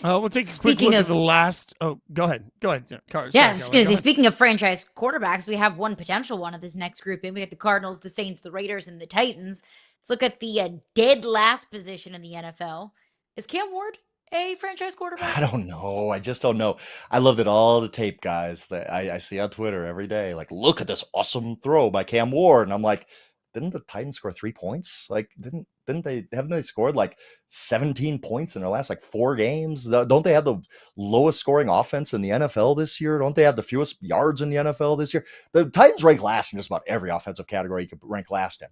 We'll take a quick look at the last. Oh, go ahead. Yeah, excuse me. Speaking of franchise quarterbacks, we have one potential one of this next grouping. We got the Cardinals, the Saints, the Raiders, and the Titans. Let's look at the dead last position in the NFL. Is Cam Ward a franchise quarterback? I don't know. I just don't know. I love that all the tape guys that I see on Twitter every day, like, look at this awesome throw by Cam Ward. And I'm like, didn't the Titans score 3 points? Like, haven't they scored like 17 points in their last like 4 games? Don't they have the lowest scoring offense in the NFL this year? Don't they have the fewest yards in the NFL this year? The Titans rank last in just about every offensive category you could rank last in.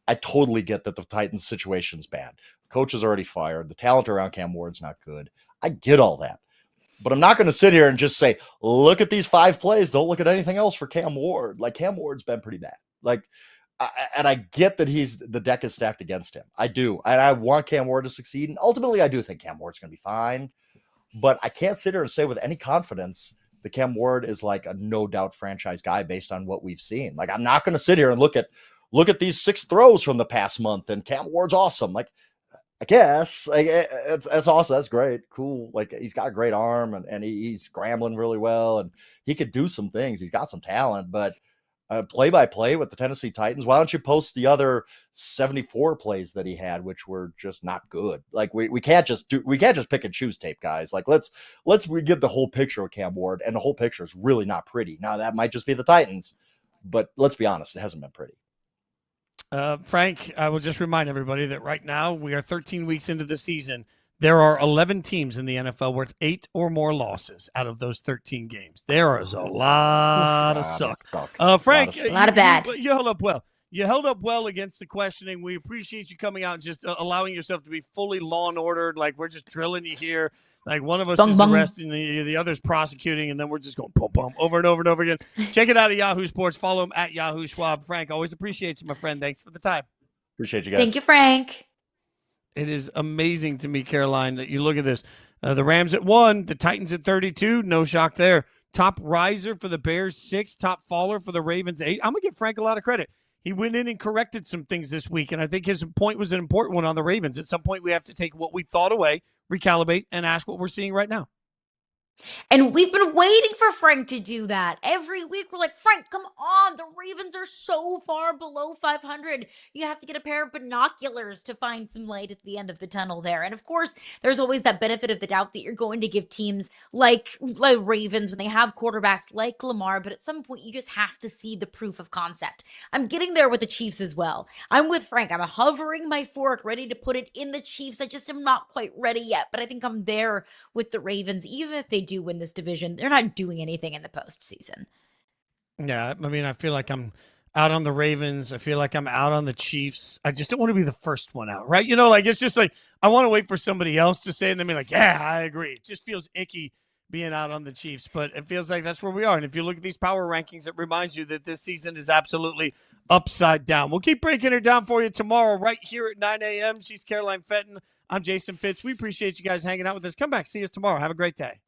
I totally get that the Titans situation is bad. Coach is already fired. The talent around Cam Ward's not good. I get all that. But I'm not going to sit here and just say, look at these 5 plays. Don't look at anything else for Cam Ward. Like, Cam Ward's been pretty bad. Like, and I get that the deck is stacked against him. I do. And I want Cam Ward to succeed. And ultimately, I do think Cam Ward's going to be fine. But I can't sit here and say with any confidence that Cam Ward is like a no-doubt franchise guy based on what we've seen. Like, I'm not going to sit here and look at these 6 throws from the past month and Cam Ward's awesome. Like, I guess like, it's awesome. That's great. Cool. Like, he's got a great arm and he's scrambling really well and he could do some things. He's got some talent, but play-by-play with the Tennessee Titans, why don't you post the other 74 plays that he had, which were just not good? Like, we can't just pick and choose tape, guys. Like, let's give the whole picture of Cam Ward, and the whole picture is really not pretty. Now, that might just be the Titans, but let's be honest, it hasn't been pretty. Frank, I will just remind everybody that right now we are 13 weeks into the season. There are 11 teams in the NFL with 8 or more losses out of those 13 games. There is a lot of suck. Frank, a lot of bad. You held up well. You held up well against the questioning. We appreciate you coming out and just allowing yourself to be fully law and ordered. Like, we're just drilling you here. Like, one of us is arresting you, the other's prosecuting, and then we're just going boom, boom, over and over and over again. Check it out at Yahoo Sports. Follow him at Yahoo Schwab. Frank, always appreciate you, my friend. Thanks for the time. Appreciate you guys. Thank you, Frank. It is amazing to me, Caroline, that you look at this. The Rams at 1, the Titans at 32. No shock there. Top riser for the Bears, 6. Top faller for the Ravens, 8. I'm going to give Frank a lot of credit. He went in and corrected some things this week, and I think his point was an important one on the Ravens. At some point, we have to take what we thought away, recalibrate, and ask what we're seeing right now. And we've been waiting for Frank to do that. Every week we're like, Frank, come on. The Ravens are so far below 500. You have to get a pair of binoculars to find some light at the end of the tunnel there. And of course, there's always that benefit of the doubt that you're going to give teams like Ravens when they have quarterbacks like Lamar. But at some point, you just have to see the proof of concept. I'm getting there with the Chiefs as well. I'm with Frank. I'm hovering my fork, ready to put it in the Chiefs. I just am not quite ready yet. But I think I'm there with the Ravens, even if they do win this division. They're not doing anything in the postseason. Yeah, I mean, I feel like I'm out on the Ravens. I feel like I'm out on the Chiefs. I just don't want to be the first one out, right? Like it's just like I want to wait for somebody else to say it and then be like, yeah, I agree. It just feels icky being out on the Chiefs, but it feels like that's where we are. And if you look at these power rankings, it reminds you that this season is absolutely upside down. We'll keep breaking her down for you tomorrow right here at 9 a.m. She's Caroline Fenton. I'm Jason Fitz. We appreciate you guys hanging out with us. Come back. See us tomorrow. Have a great day.